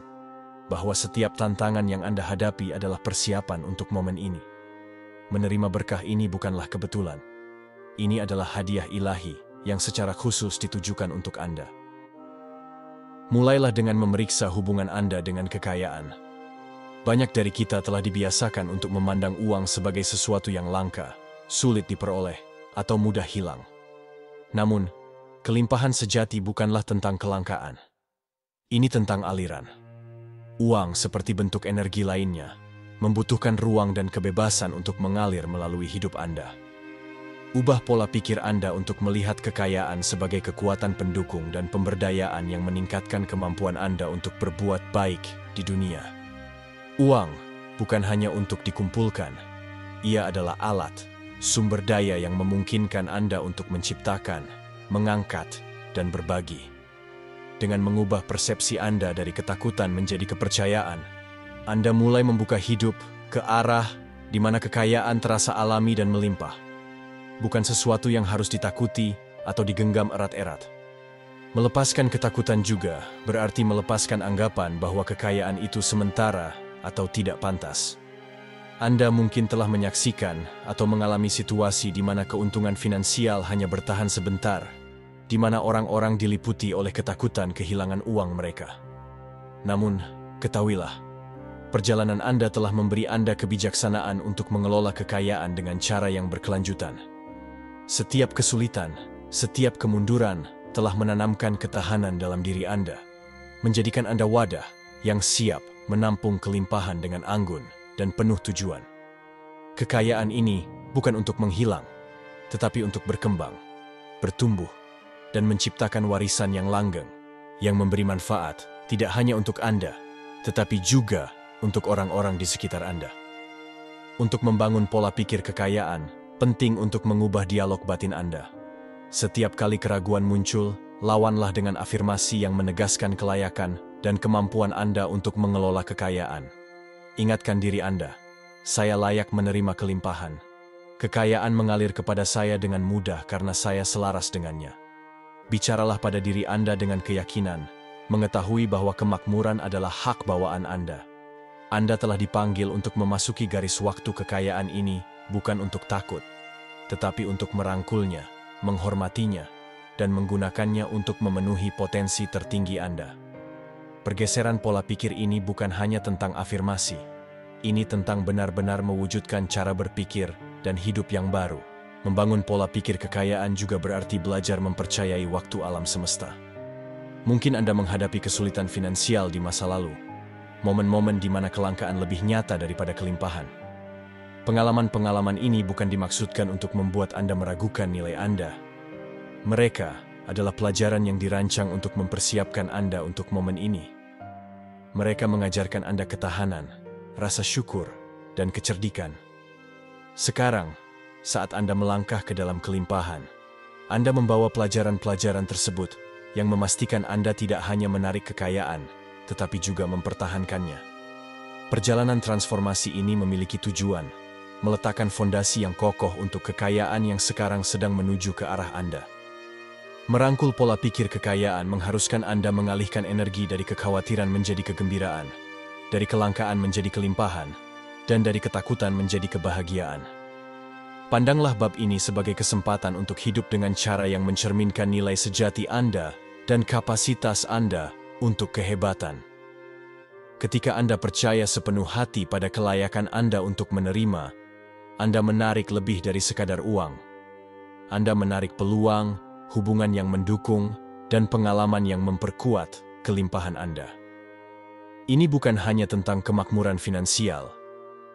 bahwa setiap tantangan yang Anda hadapi adalah persiapan untuk momen ini. Menerima berkah ini bukanlah kebetulan. Ini adalah hadiah ilahi yang secara khusus ditujukan untuk Anda. Mulailah dengan memeriksa hubungan Anda dengan kekayaan. Banyak dari kita telah dibiasakan untuk memandang uang sebagai sesuatu yang langka, sulit diperoleh, atau mudah hilang. Namun, kelimpahan sejati bukanlah tentang kelangkaan. Ini tentang aliran. Uang seperti bentuk energi lainnya, membutuhkan ruang dan kebebasan untuk mengalir melalui hidup Anda. Ubah pola pikir Anda untuk melihat kekayaan sebagai kekuatan pendukung dan pemberdayaan yang meningkatkan kemampuan Anda untuk berbuat baik di dunia. Uang bukan hanya untuk dikumpulkan, ia adalah alat, sumber daya yang memungkinkan Anda untuk menciptakan, mengangkat, dan berbagi. Dengan mengubah persepsi Anda dari ketakutan menjadi kepercayaan, Anda mulai membuka hidup ke arah di mana kekayaan terasa alami dan melimpah. Bukan sesuatu yang harus ditakuti atau digenggam erat-erat. Melepaskan ketakutan juga berarti melepaskan anggapan bahwa kekayaan itu sementara atau tidak pantas. Anda mungkin telah menyaksikan atau mengalami situasi di mana keuntungan finansial hanya bertahan sebentar, di mana orang-orang diliputi oleh ketakutan kehilangan uang mereka. Namun, ketahuilah, perjalanan Anda telah memberi Anda kebijaksanaan untuk mengelola kekayaan dengan cara yang berkelanjutan. Setiap kesulitan, setiap kemunduran telah menanamkan ketahanan dalam diri Anda, menjadikan Anda wadah yang siap menampung kelimpahan dengan anggun dan penuh tujuan. Kekayaan ini bukan untuk menghilang, tetapi untuk berkembang, bertumbuh, dan menciptakan warisan yang langgeng, yang memberi manfaat tidak hanya untuk Anda, tetapi juga untuk orang-orang di sekitar Anda. Untuk membangun pola pikir kekayaan, penting untuk mengubah dialog batin Anda. Setiap kali keraguan muncul, lawanlah dengan afirmasi yang menegaskan kelayakan dan kemampuan Anda untuk mengelola kekayaan. Ingatkan diri Anda, saya layak menerima kelimpahan. Kekayaan mengalir kepada saya dengan mudah karena saya selaras dengannya. Bicaralah pada diri Anda dengan keyakinan, mengetahui bahwa kemakmuran adalah hak bawaan Anda. Anda telah dipanggil untuk memasuki garis waktu kekayaan ini bukan untuk takut, tetapi untuk merangkulnya, menghormatinya, dan menggunakannya untuk memenuhi potensi tertinggi Anda. Pergeseran pola pikir ini bukan hanya tentang afirmasi. Ini tentang benar-benar mewujudkan cara berpikir dan hidup yang baru. Membangun pola pikir kekayaan juga berarti belajar mempercayai waktu alam semesta. Mungkin Anda menghadapi kesulitan finansial di masa lalu, momen-momen di mana kelangkaan lebih nyata daripada kelimpahan. Pengalaman-pengalaman ini bukan dimaksudkan untuk membuat Anda meragukan nilai Anda. Mereka adalah pelajaran yang dirancang untuk mempersiapkan Anda untuk momen ini. Mereka mengajarkan Anda ketahanan, rasa syukur, dan kecerdikan. Sekarang, saat Anda melangkah ke dalam kelimpahan, Anda membawa pelajaran-pelajaran tersebut yang memastikan Anda tidak hanya menarik kekayaan, tetapi juga mempertahankannya. Perjalanan transformasi ini memiliki tujuan, meletakkan fondasi yang kokoh untuk kekayaan yang sekarang sedang menuju ke arah Anda. Merangkul pola pikir kekayaan mengharuskan Anda mengalihkan energi dari kekhawatiran menjadi kegembiraan, dari kelangkaan menjadi kelimpahan, dan dari ketakutan menjadi kebahagiaan. Pandanglah bab ini sebagai kesempatan untuk hidup dengan cara yang mencerminkan nilai sejati Anda dan kapasitas Anda untuk kehebatan. Ketika Anda percaya sepenuh hati pada kelayakan Anda untuk menerima, Anda menarik lebih dari sekadar uang. Anda menarik peluang, hubungan yang mendukung, dan pengalaman yang memperkuat kelimpahan Anda. Ini bukan hanya tentang kemakmuran finansial.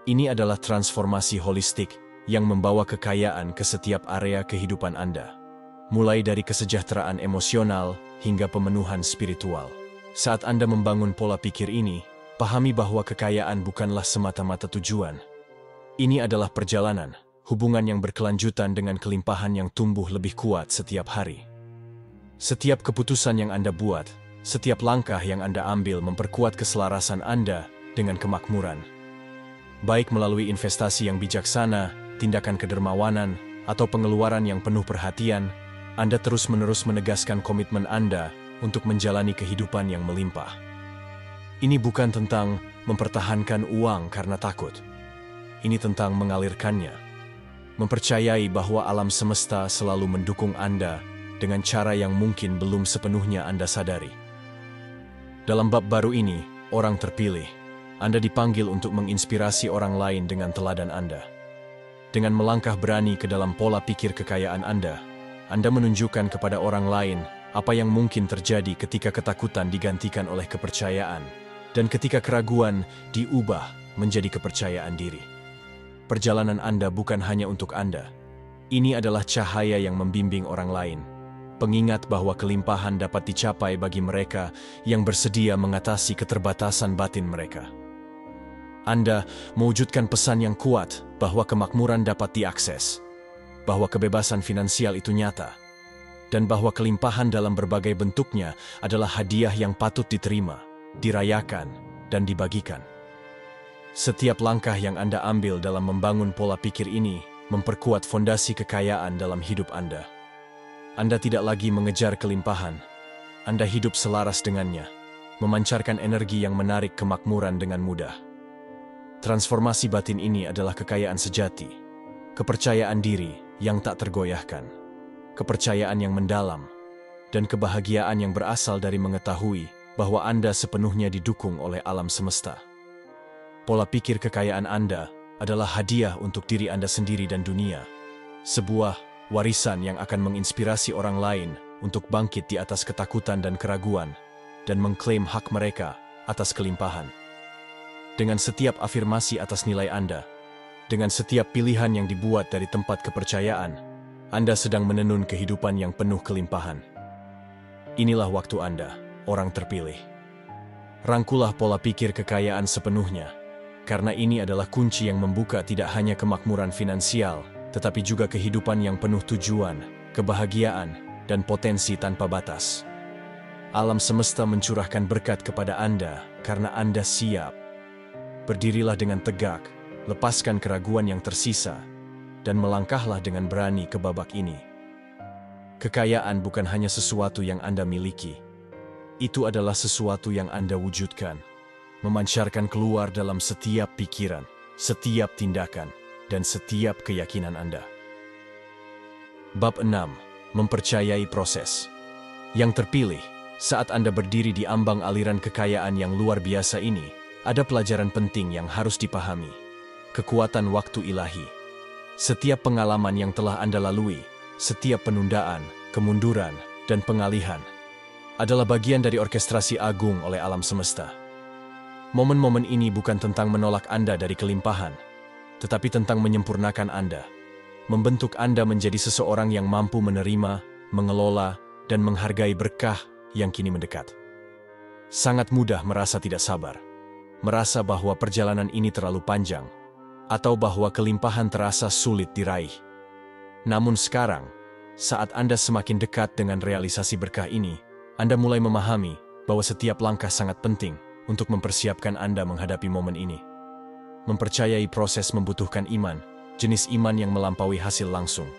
Ini adalah transformasi holistik yang membawa kekayaan ke setiap area kehidupan Anda, mulai dari kesejahteraan emosional hingga pemenuhan spiritual. Saat Anda membangun pola pikir ini, pahami bahwa kekayaan bukanlah semata-mata tujuan. Ini adalah perjalanan, hubungan yang berkelanjutan dengan kelimpahan yang tumbuh lebih kuat setiap hari. Setiap keputusan yang Anda buat, setiap langkah yang Anda ambil memperkuat keselarasan Anda dengan kemakmuran. Baik melalui investasi yang bijaksana, tindakan kedermawanan, atau pengeluaran yang penuh perhatian, Anda terus-menerus menegaskan komitmen Anda untuk menjalani kehidupan yang melimpah. Ini bukan tentang mempertahankan uang karena takut. Ini tentang mengalirkannya. Mempercayai bahwa alam semesta selalu mendukung Anda dengan cara yang mungkin belum sepenuhnya Anda sadari. Dalam bab baru ini, orang terpilih, Anda dipanggil untuk menginspirasi orang lain dengan teladan Anda. Dengan melangkah berani ke dalam pola pikir kekayaan Anda menunjukkan kepada orang lain apa yang mungkin terjadi ketika ketakutan digantikan oleh kepercayaan, dan ketika keraguan diubah menjadi kepercayaan diri. Perjalanan Anda bukan hanya untuk Anda. Ini adalah cahaya yang membimbing orang lain. Pengingat bahwa kelimpahan dapat dicapai bagi mereka yang bersedia mengatasi keterbatasan batin mereka. Anda mewujudkan pesan yang kuat bahwa kemakmuran dapat diakses, bahwa kebebasan finansial itu nyata, dan bahwa kelimpahan dalam berbagai bentuknya adalah hadiah yang patut diterima, dirayakan, dan dibagikan. Setiap langkah yang Anda ambil dalam membangun pola pikir ini memperkuat fondasi kekayaan dalam hidup Anda. Anda tidak lagi mengejar kelimpahan. Anda hidup selaras dengannya, memancarkan energi yang menarik kemakmuran dengan mudah. Transformasi batin ini adalah kekayaan sejati, kepercayaan diri yang tak tergoyahkan, kepercayaan yang mendalam, dan kebahagiaan yang berasal dari mengetahui bahwa Anda sepenuhnya didukung oleh alam semesta. Pola pikir kekayaan Anda adalah hadiah untuk diri Anda sendiri dan dunia, sebuah warisan yang akan menginspirasi orang lain untuk bangkit di atas ketakutan dan keraguan, dan mengklaim hak mereka atas kelimpahan. Dengan setiap afirmasi atas nilai Anda, dengan setiap pilihan yang dibuat dari tempat kepercayaan, Anda sedang menenun kehidupan yang penuh kelimpahan. Inilah waktu Anda, orang terpilih. Rangkulah pola pikir kekayaan sepenuhnya, karena ini adalah kunci yang membuka tidak hanya kemakmuran finansial, tetapi juga kehidupan yang penuh tujuan, kebahagiaan, dan potensi tanpa batas. Alam semesta mencurahkan berkat kepada Anda karena Anda siap. Berdirilah dengan tegak, lepaskan keraguan yang tersisa, dan melangkahlah dengan berani ke babak ini. Kekayaan bukan hanya sesuatu yang Anda miliki. Itu adalah sesuatu yang Anda wujudkan, memancarkan keluar dalam setiap pikiran, setiap tindakan, dan setiap keyakinan Anda. Bab 6. Mempercayai proses. Yang terpilih, saat Anda berdiri di ambang aliran kekayaan yang luar biasa ini, ada pelajaran penting yang harus dipahami. Kekuatan waktu ilahi. Setiap pengalaman yang telah Anda lalui, setiap penundaan, kemunduran, dan pengalihan, adalah bagian dari orkestrasi agung oleh alam semesta. Momen-momen ini bukan tentang menolak Anda dari kelimpahan, tetapi tentang menyempurnakan Anda, membentuk Anda menjadi seseorang yang mampu menerima, mengelola, dan menghargai berkah yang kini mendekat. Sangat mudah merasa tidak sabar, merasa bahwa perjalanan ini terlalu panjang, atau bahwa kelimpahan terasa sulit diraih. Namun sekarang, saat Anda semakin dekat dengan realisasi berkah ini, Anda mulai memahami bahwa setiap langkah sangat penting untuk mempersiapkan Anda menghadapi momen ini. Mempercayai proses membutuhkan iman, jenis iman yang melampaui hasil langsung.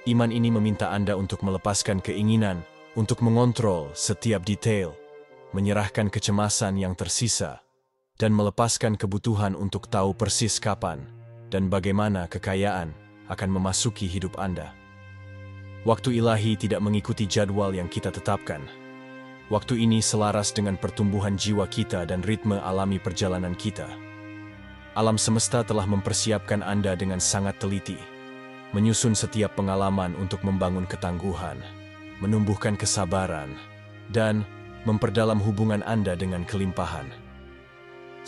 Iman ini meminta Anda untuk melepaskan keinginan, untuk mengontrol setiap detail, menyerahkan kecemasan yang tersisa, dan melepaskan kebutuhan untuk tahu persis kapan dan bagaimana kekayaan akan memasuki hidup Anda. Waktu ilahi tidak mengikuti jadwal yang kita tetapkan. Waktu ini selaras dengan pertumbuhan jiwa kita dan ritme alami perjalanan kita. Alam semesta telah mempersiapkan Anda dengan sangat teliti, menyusun setiap pengalaman untuk membangun ketangguhan, menumbuhkan kesabaran, dan memperdalam hubungan Anda dengan kelimpahan.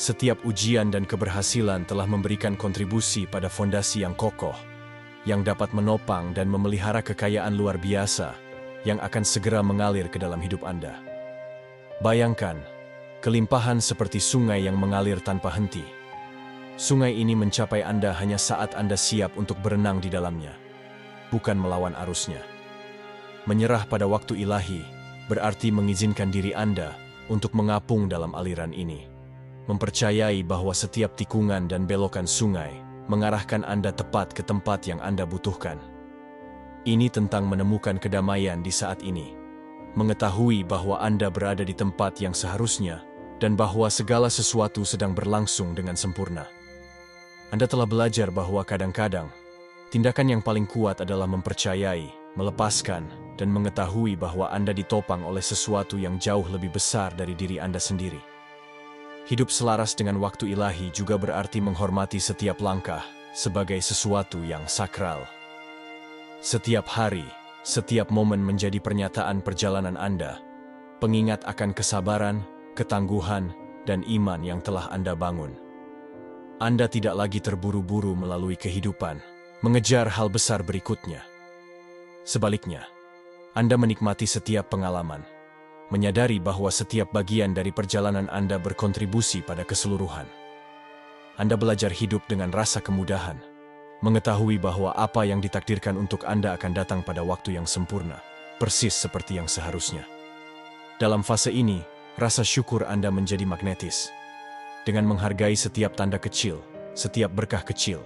Setiap ujian dan keberhasilan telah memberikan kontribusi pada fondasi yang kokoh, yang dapat menopang dan memelihara kekayaan luar biasa yang akan segera mengalir ke dalam hidup Anda. Bayangkan, kelimpahan seperti sungai yang mengalir tanpa henti. Sungai ini mencapai Anda hanya saat Anda siap untuk berenang di dalamnya, bukan melawan arusnya. Menyerah pada waktu ilahi berarti mengizinkan diri Anda untuk mengapung dalam aliran ini. Mempercayai bahwa setiap tikungan dan belokan sungai mengarahkan Anda tepat ke tempat yang Anda butuhkan. Ini tentang menemukan kedamaian di saat ini, mengetahui bahwa Anda berada di tempat yang seharusnya, dan bahwa segala sesuatu sedang berlangsung dengan sempurna. Anda telah belajar bahwa kadang-kadang, tindakan yang paling kuat adalah mempercayai, melepaskan, dan mengetahui bahwa Anda ditopang oleh sesuatu yang jauh lebih besar dari diri Anda sendiri. Hidup selaras dengan waktu ilahi juga berarti menghormati setiap langkah sebagai sesuatu yang sakral. Setiap hari, setiap momen menjadi pernyataan perjalanan Anda, pengingat akan kesabaran, ketangguhan, dan iman yang telah Anda bangun. Anda tidak lagi terburu-buru melalui kehidupan, mengejar hal besar berikutnya. Sebaliknya, Anda menikmati setiap pengalaman, menyadari bahwa setiap bagian dari perjalanan Anda berkontribusi pada keseluruhan. Anda belajar hidup dengan rasa kemudahan, mengetahui bahwa apa yang ditakdirkan untuk Anda akan datang pada waktu yang sempurna, persis seperti yang seharusnya. Dalam fase ini, rasa syukur Anda menjadi magnetis. Dengan menghargai setiap tanda kecil, setiap berkah kecil,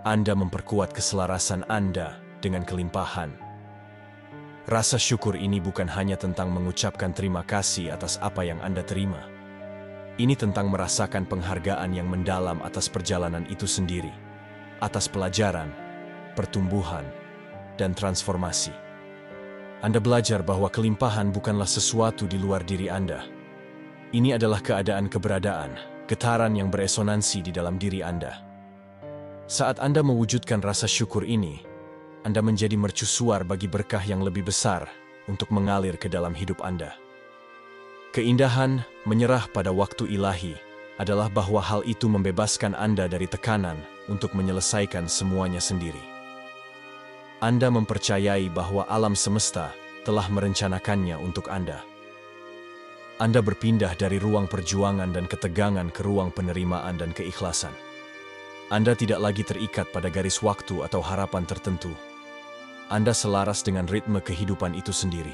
Anda memperkuat keselarasan Anda dengan kelimpahan. Rasa syukur ini bukan hanya tentang mengucapkan terima kasih atas apa yang Anda terima. Ini tentang merasakan penghargaan yang mendalam atas perjalanan itu sendiri, atas pelajaran, pertumbuhan, dan transformasi. Anda belajar bahwa kelimpahan bukanlah sesuatu di luar diri Anda. Ini adalah keadaan keberadaan, getaran yang beresonansi di dalam diri Anda. Saat Anda mewujudkan rasa syukur ini, Anda menjadi mercusuar bagi berkah yang lebih besar untuk mengalir ke dalam hidup Anda. Keindahan menyerah pada waktu ilahi adalah bahwa hal itu membebaskan Anda dari tekanan untuk menyelesaikan semuanya sendiri. Anda mempercayai bahwa alam semesta telah merencanakannya untuk Anda. Anda berpindah dari ruang perjuangan dan ketegangan ke ruang penerimaan dan keikhlasan. Anda tidak lagi terikat pada garis waktu atau harapan tertentu. Anda selaras dengan ritme kehidupan itu sendiri.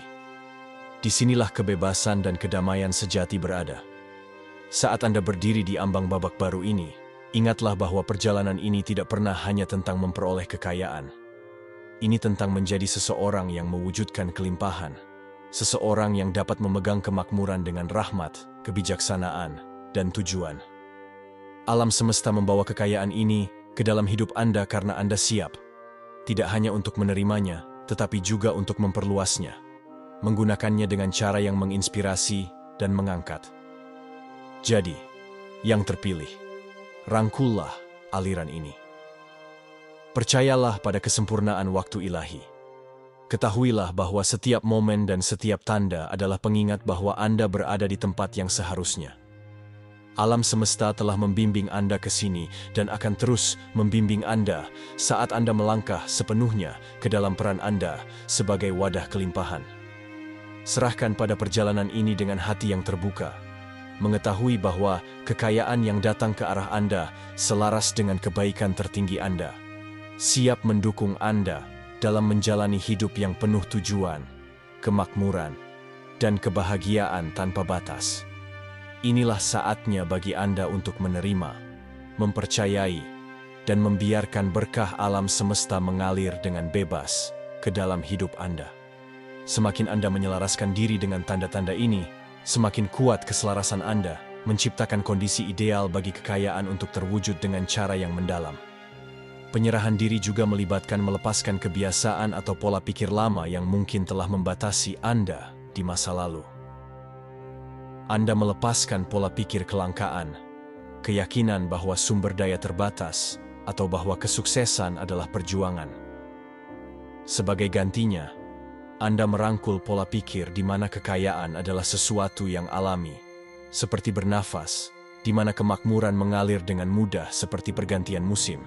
Disinilah kebebasan dan kedamaian sejati berada. Saat Anda berdiri di ambang babak baru ini, ingatlah bahwa perjalanan ini tidak pernah hanya tentang memperoleh kekayaan. Ini tentang menjadi seseorang yang mewujudkan kelimpahan, seseorang yang dapat memegang kemakmuran dengan rahmat, kebijaksanaan, dan tujuan. Alam semesta membawa kekayaan ini ke dalam hidup Anda karena Anda siap, tidak hanya untuk menerimanya, tetapi juga untuk memperluasnya, menggunakannya dengan cara yang menginspirasi dan mengangkat. Jadi, yang terpilih, rangkullah aliran ini. Percayalah pada kesempurnaan waktu ilahi. Ketahuilah bahwa setiap momen dan setiap tanda adalah pengingat bahwa Anda berada di tempat yang seharusnya. Alam semesta telah membimbing Anda ke sini dan akan terus membimbing Anda saat Anda melangkah sepenuhnya ke dalam peran Anda sebagai wadah kelimpahan. Serahkan pada perjalanan ini dengan hati yang terbuka, mengetahui bahwa kekayaan yang datang ke arah Anda selaras dengan kebaikan tertinggi Anda, siap mendukung Anda dalam menjalani hidup yang penuh tujuan, kemakmuran, dan kebahagiaan tanpa batas. Inilah saatnya bagi Anda untuk menerima, mempercayai, dan membiarkan berkah alam semesta mengalir dengan bebas ke dalam hidup Anda. Semakin Anda menyelaraskan diri dengan tanda-tanda ini, semakin kuat keselarasan Anda menciptakan kondisi ideal bagi kekayaan untuk terwujud dengan cara yang mendalam. Penyerahan diri juga melibatkan melepaskan kebiasaan atau pola pikir lama yang mungkin telah membatasi Anda di masa lalu. Anda melepaskan pola pikir kelangkaan, keyakinan bahwa sumber daya terbatas, atau bahwa kesuksesan adalah perjuangan. Sebagai gantinya, Anda merangkul pola pikir di mana kekayaan adalah sesuatu yang alami, seperti bernafas, di mana kemakmuran mengalir dengan mudah seperti pergantian musim.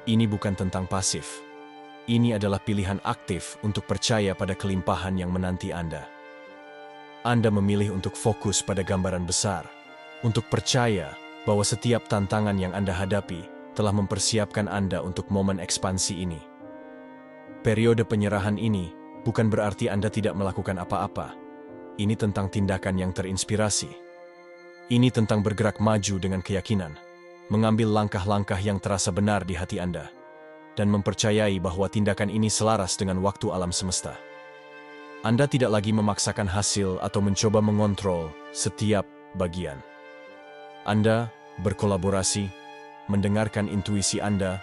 Ini bukan tentang pasif. Ini adalah pilihan aktif untuk percaya pada kelimpahan yang menanti Anda. Anda memilih untuk fokus pada gambaran besar, untuk percaya bahwa setiap tantangan yang Anda hadapi telah mempersiapkan Anda untuk momen ekspansi ini. Periode penyerahan ini bukan berarti Anda tidak melakukan apa-apa. Ini tentang tindakan yang terinspirasi. Ini tentang bergerak maju dengan keyakinan, mengambil langkah-langkah yang terasa benar di hati Anda, dan mempercayai bahwa tindakan ini selaras dengan waktu alam semesta. Anda tidak lagi memaksakan hasil atau mencoba mengontrol setiap bagian. Anda berkolaborasi, mendengarkan intuisi Anda,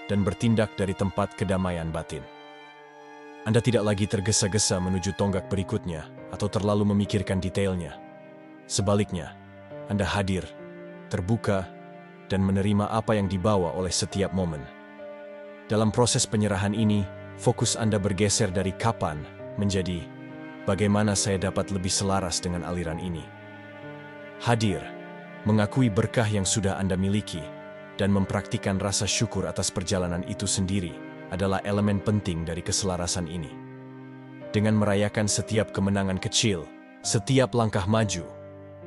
dan bertindak dari tempat kedamaian batin. Anda tidak lagi tergesa-gesa menuju tonggak berikutnya atau terlalu memikirkan detailnya. Sebaliknya, Anda hadir, terbuka, dan menerima apa yang dibawa oleh setiap momen. Dalam proses penyerahan ini, fokus Anda bergeser dari kapan menjadi bagaimana saya dapat lebih selaras dengan aliran ini. Hadir, mengakui berkah yang sudah Anda miliki, dan mempraktikkan rasa syukur atas perjalanan itu sendiri adalah elemen penting dari keselarasan ini. Dengan merayakan setiap kemenangan kecil, setiap langkah maju,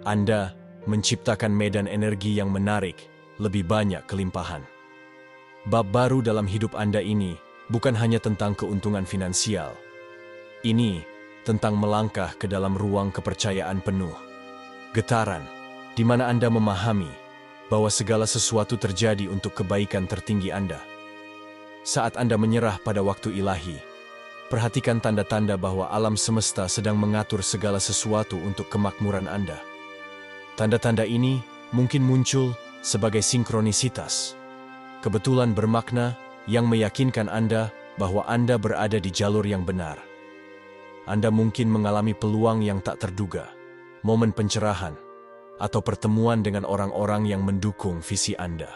Anda menciptakan medan energi yang menarik, lebih banyak kelimpahan. Bab baru dalam hidup Anda ini bukan hanya tentang keuntungan finansial. Ini tentang melangkah ke dalam ruang kepercayaan penuh. Getaran, di mana Anda memahami bahwa segala sesuatu terjadi untuk kebaikan tertinggi Anda. Saat Anda menyerah pada waktu ilahi, perhatikan tanda-tanda bahwa alam semesta sedang mengatur segala sesuatu untuk kemakmuran Anda. Tanda-tanda ini mungkin muncul sebagai sinkronisitas, kebetulan bermakna yang meyakinkan Anda bahwa Anda berada di jalur yang benar. Anda mungkin mengalami peluang yang tak terduga, momen pencerahan, atau pertemuan dengan orang-orang yang mendukung visi Anda.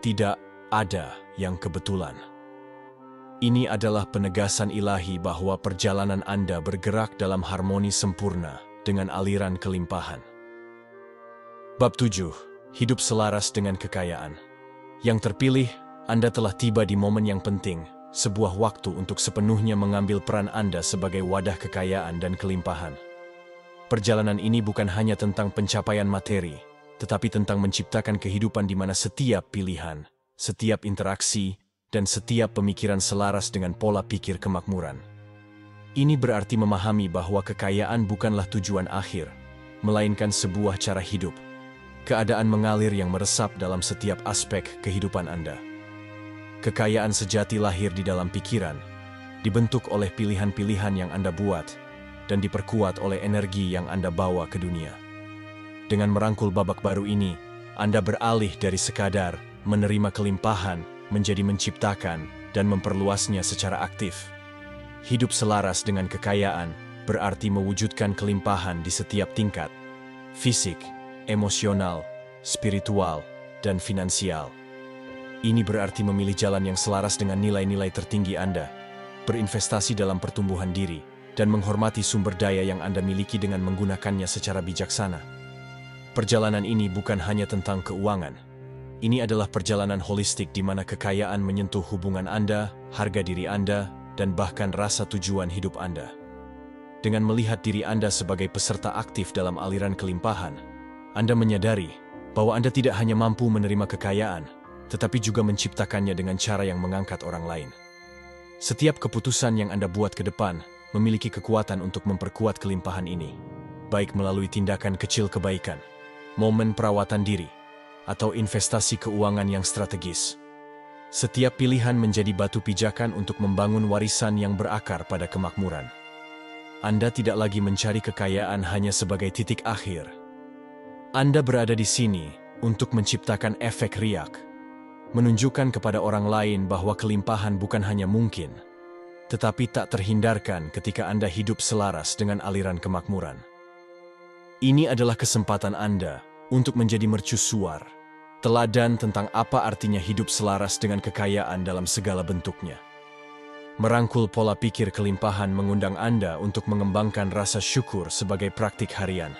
Tidak ada yang kebetulan. Ini adalah penegasan ilahi bahwa perjalanan Anda bergerak dalam harmoni sempurna dengan aliran kelimpahan. Bab 7. Hidup selaras dengan kekayaan. Yang terpilih, Anda telah tiba di momen yang penting, sebuah waktu untuk sepenuhnya mengambil peran Anda sebagai wadah kekayaan dan kelimpahan. Perjalanan ini bukan hanya tentang pencapaian materi, tetapi tentang menciptakan kehidupan di mana setiap pilihan, setiap interaksi, dan setiap pemikiran selaras dengan pola pikir kemakmuran. Ini berarti memahami bahwa kekayaan bukanlah tujuan akhir, melainkan sebuah cara hidup. Keadaan mengalir yang meresap dalam setiap aspek kehidupan Anda. Kekayaan sejati lahir di dalam pikiran, dibentuk oleh pilihan-pilihan yang Anda buat, dan diperkuat oleh energi yang Anda bawa ke dunia. Dengan merangkul babak baru ini, Anda beralih dari sekadar menerima kelimpahan menjadi menciptakan dan memperluasnya secara aktif. Hidup selaras dengan kekayaan berarti mewujudkan kelimpahan di setiap tingkat, fisik, emosional, spiritual, dan finansial. Ini berarti memilih jalan yang selaras dengan nilai-nilai tertinggi Anda, berinvestasi dalam pertumbuhan diri, dan menghormati sumber daya yang Anda miliki dengan menggunakannya secara bijaksana. Perjalanan ini bukan hanya tentang keuangan. Ini adalah perjalanan holistik di mana kekayaan menyentuh hubungan Anda, harga diri Anda, dan bahkan rasa tujuan hidup Anda. Dengan melihat diri Anda sebagai peserta aktif dalam aliran kelimpahan, Anda menyadari bahwa Anda tidak hanya mampu menerima kekayaan, tetapi juga menciptakannya dengan cara yang mengangkat orang lain. Setiap keputusan yang Anda buat ke depan memiliki kekuatan untuk memperkuat kelimpahan ini, baik melalui tindakan kecil kebaikan, momen perawatan diri, atau investasi keuangan yang strategis. Setiap pilihan menjadi batu pijakan untuk membangun warisan yang berakar pada kemakmuran. Anda tidak lagi mencari kekayaan hanya sebagai titik akhir. Anda berada di sini untuk menciptakan efek riak, menunjukkan kepada orang lain bahwa kelimpahan bukan hanya mungkin, tetapi tak terhindarkan ketika Anda hidup selaras dengan aliran kemakmuran. Ini adalah kesempatan Anda untuk menjadi mercusuar, teladan tentang apa artinya hidup selaras dengan kekayaan dalam segala bentuknya. Merangkul pola pikir kelimpahan mengundang Anda untuk mengembangkan rasa syukur sebagai praktik harian.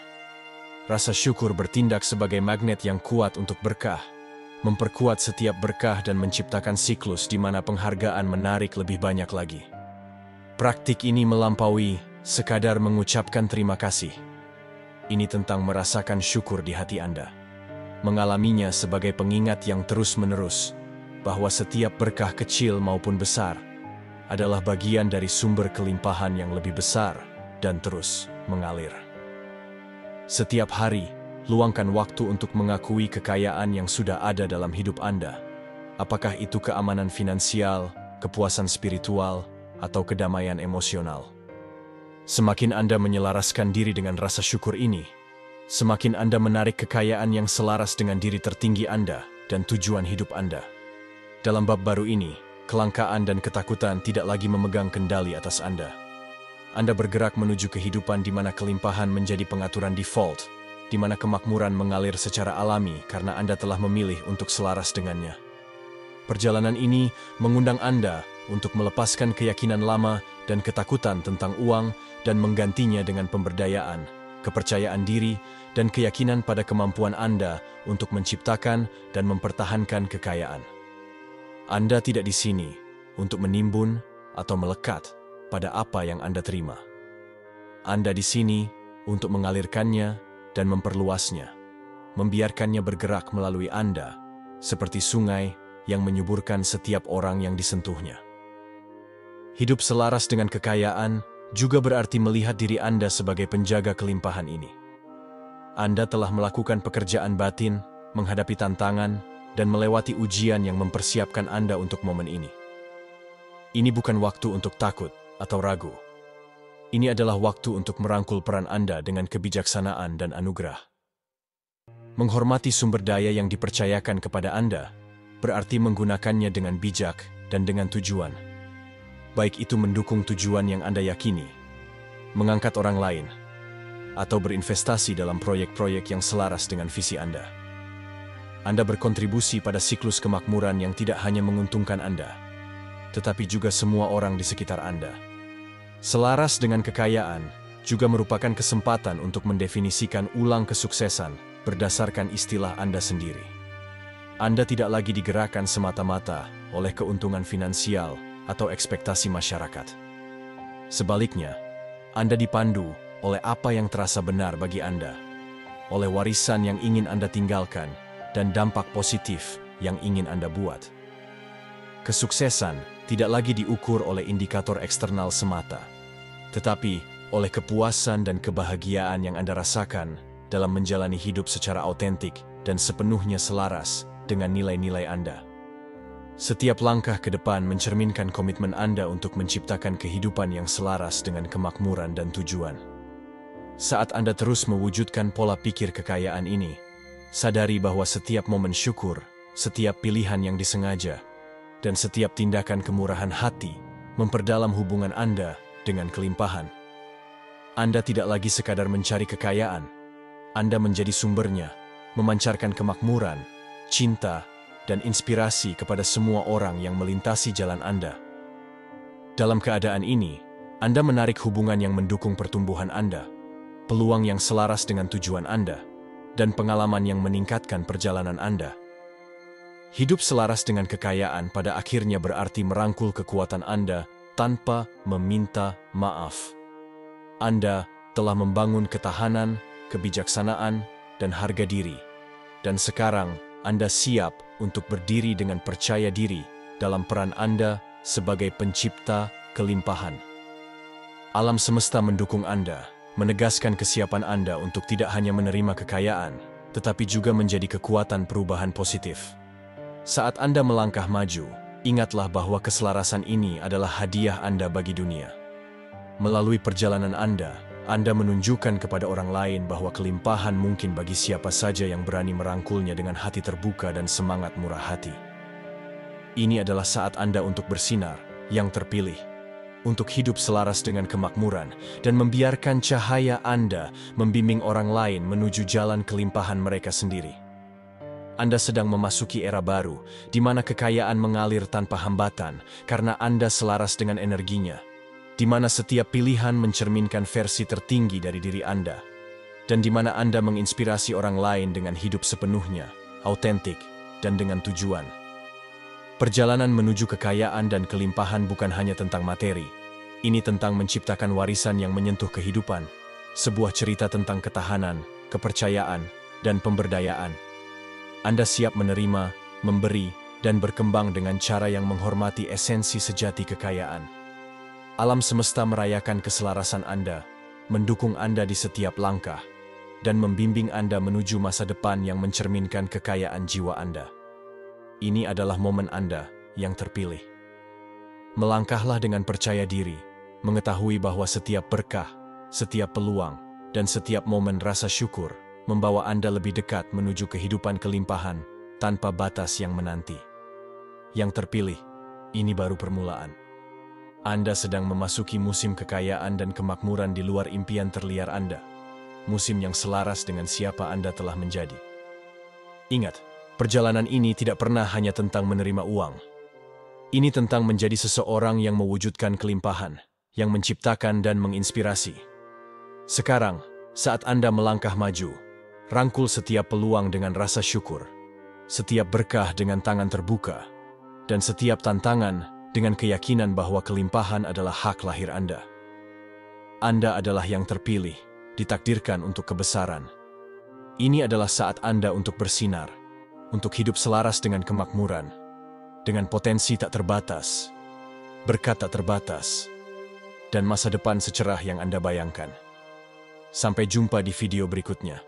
Rasa syukur bertindak sebagai magnet yang kuat untuk berkah, memperkuat setiap berkah dan menciptakan siklus di mana penghargaan menarik lebih banyak lagi. Praktik ini melampaui sekadar mengucapkan terima kasih. Ini tentang merasakan syukur di hati Anda. Mengalaminya sebagai pengingat yang terus-menerus bahwa setiap berkah kecil maupun besar adalah bagian dari sumber kelimpahan yang lebih besar dan terus mengalir. Setiap hari, luangkan waktu untuk mengakui kekayaan yang sudah ada dalam hidup Anda. Apakah itu keamanan finansial, kepuasan spiritual, atau kedamaian emosional. Semakin Anda menyelaraskan diri dengan rasa syukur ini, semakin Anda menarik kekayaan yang selaras dengan diri tertinggi Anda dan tujuan hidup Anda. Dalam bab baru ini, kelangkaan dan ketakutan tidak lagi memegang kendali atas Anda. Anda bergerak menuju kehidupan di mana kelimpahan menjadi pengaturan default, di mana kemakmuran mengalir secara alami karena Anda telah memilih untuk selaras dengannya. Perjalanan ini mengundang Anda untuk melepaskan keyakinan lama dan ketakutan tentang uang dan menggantinya dengan pemberdayaan, kepercayaan diri, dan keyakinan pada kemampuan Anda untuk menciptakan dan mempertahankan kekayaan. Anda tidak di sini untuk menimbun atau melekat pada apa yang Anda terima. Anda di sini untuk mengalirkannya dan memperluasnya, membiarkannya bergerak melalui Anda, seperti sungai yang menyuburkan setiap orang yang disentuhnya. Hidup selaras dengan kekayaan juga berarti melihat diri Anda sebagai penjaga kelimpahan ini. Anda telah melakukan pekerjaan batin, menghadapi tantangan, dan melewati ujian yang mempersiapkan Anda untuk momen ini. Ini bukan waktu untuk takut atau ragu. Ini adalah waktu untuk merangkul peran Anda dengan kebijaksanaan dan anugerah. Menghormati sumber daya yang dipercayakan kepada Anda berarti menggunakannya dengan bijak dan dengan tujuan. Baik itu mendukung tujuan yang Anda yakini, mengangkat orang lain, atau berinvestasi dalam proyek-proyek yang selaras dengan visi Anda. Anda berkontribusi pada siklus kemakmuran yang tidak hanya menguntungkan Anda, tetapi juga semua orang di sekitar Anda. Selaras dengan kekayaan juga merupakan kesempatan untuk mendefinisikan ulang kesuksesan berdasarkan istilah Anda sendiri. Anda tidak lagi digerakkan semata-mata oleh keuntungan finansial atau ekspektasi masyarakat. Sebaliknya, Anda dipandu oleh apa yang terasa benar bagi Anda, oleh warisan yang ingin Anda tinggalkan, dan dampak positif yang ingin Anda buat. Kesuksesan tidak lagi diukur oleh indikator eksternal semata, tetapi oleh kepuasan dan kebahagiaan yang Anda rasakan dalam menjalani hidup secara autentik dan sepenuhnya selaras dengan nilai-nilai Anda. Setiap langkah ke depan mencerminkan komitmen Anda untuk menciptakan kehidupan yang selaras dengan kemakmuran dan tujuan. Saat Anda terus mewujudkan pola pikir kekayaan ini, sadari bahwa setiap momen syukur, setiap pilihan yang disengaja, dan setiap tindakan kemurahan hati memperdalam hubungan Anda dengan kelimpahan. Anda tidak lagi sekadar mencari kekayaan, Anda menjadi sumbernya, memancarkan kemakmuran, cinta, dan inspirasi kepada semua orang yang melintasi jalan Anda. Dalam keadaan ini, Anda menarik hubungan yang mendukung pertumbuhan Anda, peluang yang selaras dengan tujuan Anda, dan pengalaman yang meningkatkan perjalanan Anda. Hidup selaras dengan kekayaan pada akhirnya berarti merangkul kekuatan Anda tanpa meminta maaf. Anda telah membangun ketahanan, kebijaksanaan, dan harga diri. Dan sekarang Anda siap untuk berdiri dengan percaya diri dalam peran Anda sebagai pencipta kelimpahan. Alam semesta mendukung Anda, menegaskan kesiapan Anda untuk tidak hanya menerima kekayaan, tetapi juga menjadi kekuatan perubahan positif. Saat Anda melangkah maju, ingatlah bahwa keselarasan ini adalah hadiah Anda bagi dunia. Melalui perjalanan Anda menunjukkan kepada orang lain bahwa kelimpahan mungkin bagi siapa saja yang berani merangkulnya dengan hati terbuka dan semangat murah hati. Ini adalah saat Anda untuk bersinar, yang terpilih, untuk hidup selaras dengan kemakmuran, dan membiarkan cahaya Anda membimbing orang lain menuju jalan kelimpahan mereka sendiri. Anda sedang memasuki era baru, di mana kekayaan mengalir tanpa hambatan, karena Anda selaras dengan energinya, di mana setiap pilihan mencerminkan versi tertinggi dari diri Anda, dan di mana Anda menginspirasi orang lain dengan hidup sepenuhnya, autentik, dan dengan tujuan. Perjalanan menuju kekayaan dan kelimpahan bukan hanya tentang materi, ini tentang menciptakan warisan yang menyentuh kehidupan, sebuah cerita tentang ketahanan, kepercayaan, dan pemberdayaan. Anda siap menerima, memberi, dan berkembang dengan cara yang menghormati esensi sejati kekayaan. Alam semesta merayakan keselarasan Anda, mendukung Anda di setiap langkah, dan membimbing Anda menuju masa depan yang mencerminkan kekayaan jiwa Anda. Ini adalah momen Anda yang terpilih. Melangkahlah dengan percaya diri, mengetahui bahwa setiap berkah, setiap peluang, dan setiap momen rasa syukur membawa Anda lebih dekat menuju kehidupan kelimpahan tanpa batas yang menanti. Yang terpilih, ini baru permulaan. Anda sedang memasuki musim kekayaan dan kemakmuran di luar impian terliar Anda. Musim yang selaras dengan siapa Anda telah menjadi. Ingat, perjalanan ini tidak pernah hanya tentang menerima uang. Ini tentang menjadi seseorang yang mewujudkan kelimpahan, yang menciptakan dan menginspirasi. Sekarang, saat Anda melangkah maju, rangkul setiap peluang dengan rasa syukur, setiap berkah dengan tangan terbuka, dan setiap tantangan dengan keyakinan bahwa kelimpahan adalah hak lahir Anda. Anda adalah yang terpilih, ditakdirkan untuk kebesaran. Ini adalah saat Anda untuk bersinar, untuk hidup selaras dengan kemakmuran, dengan potensi tak terbatas, berkat tak terbatas, dan masa depan secerah yang Anda bayangkan. Sampai jumpa di video berikutnya.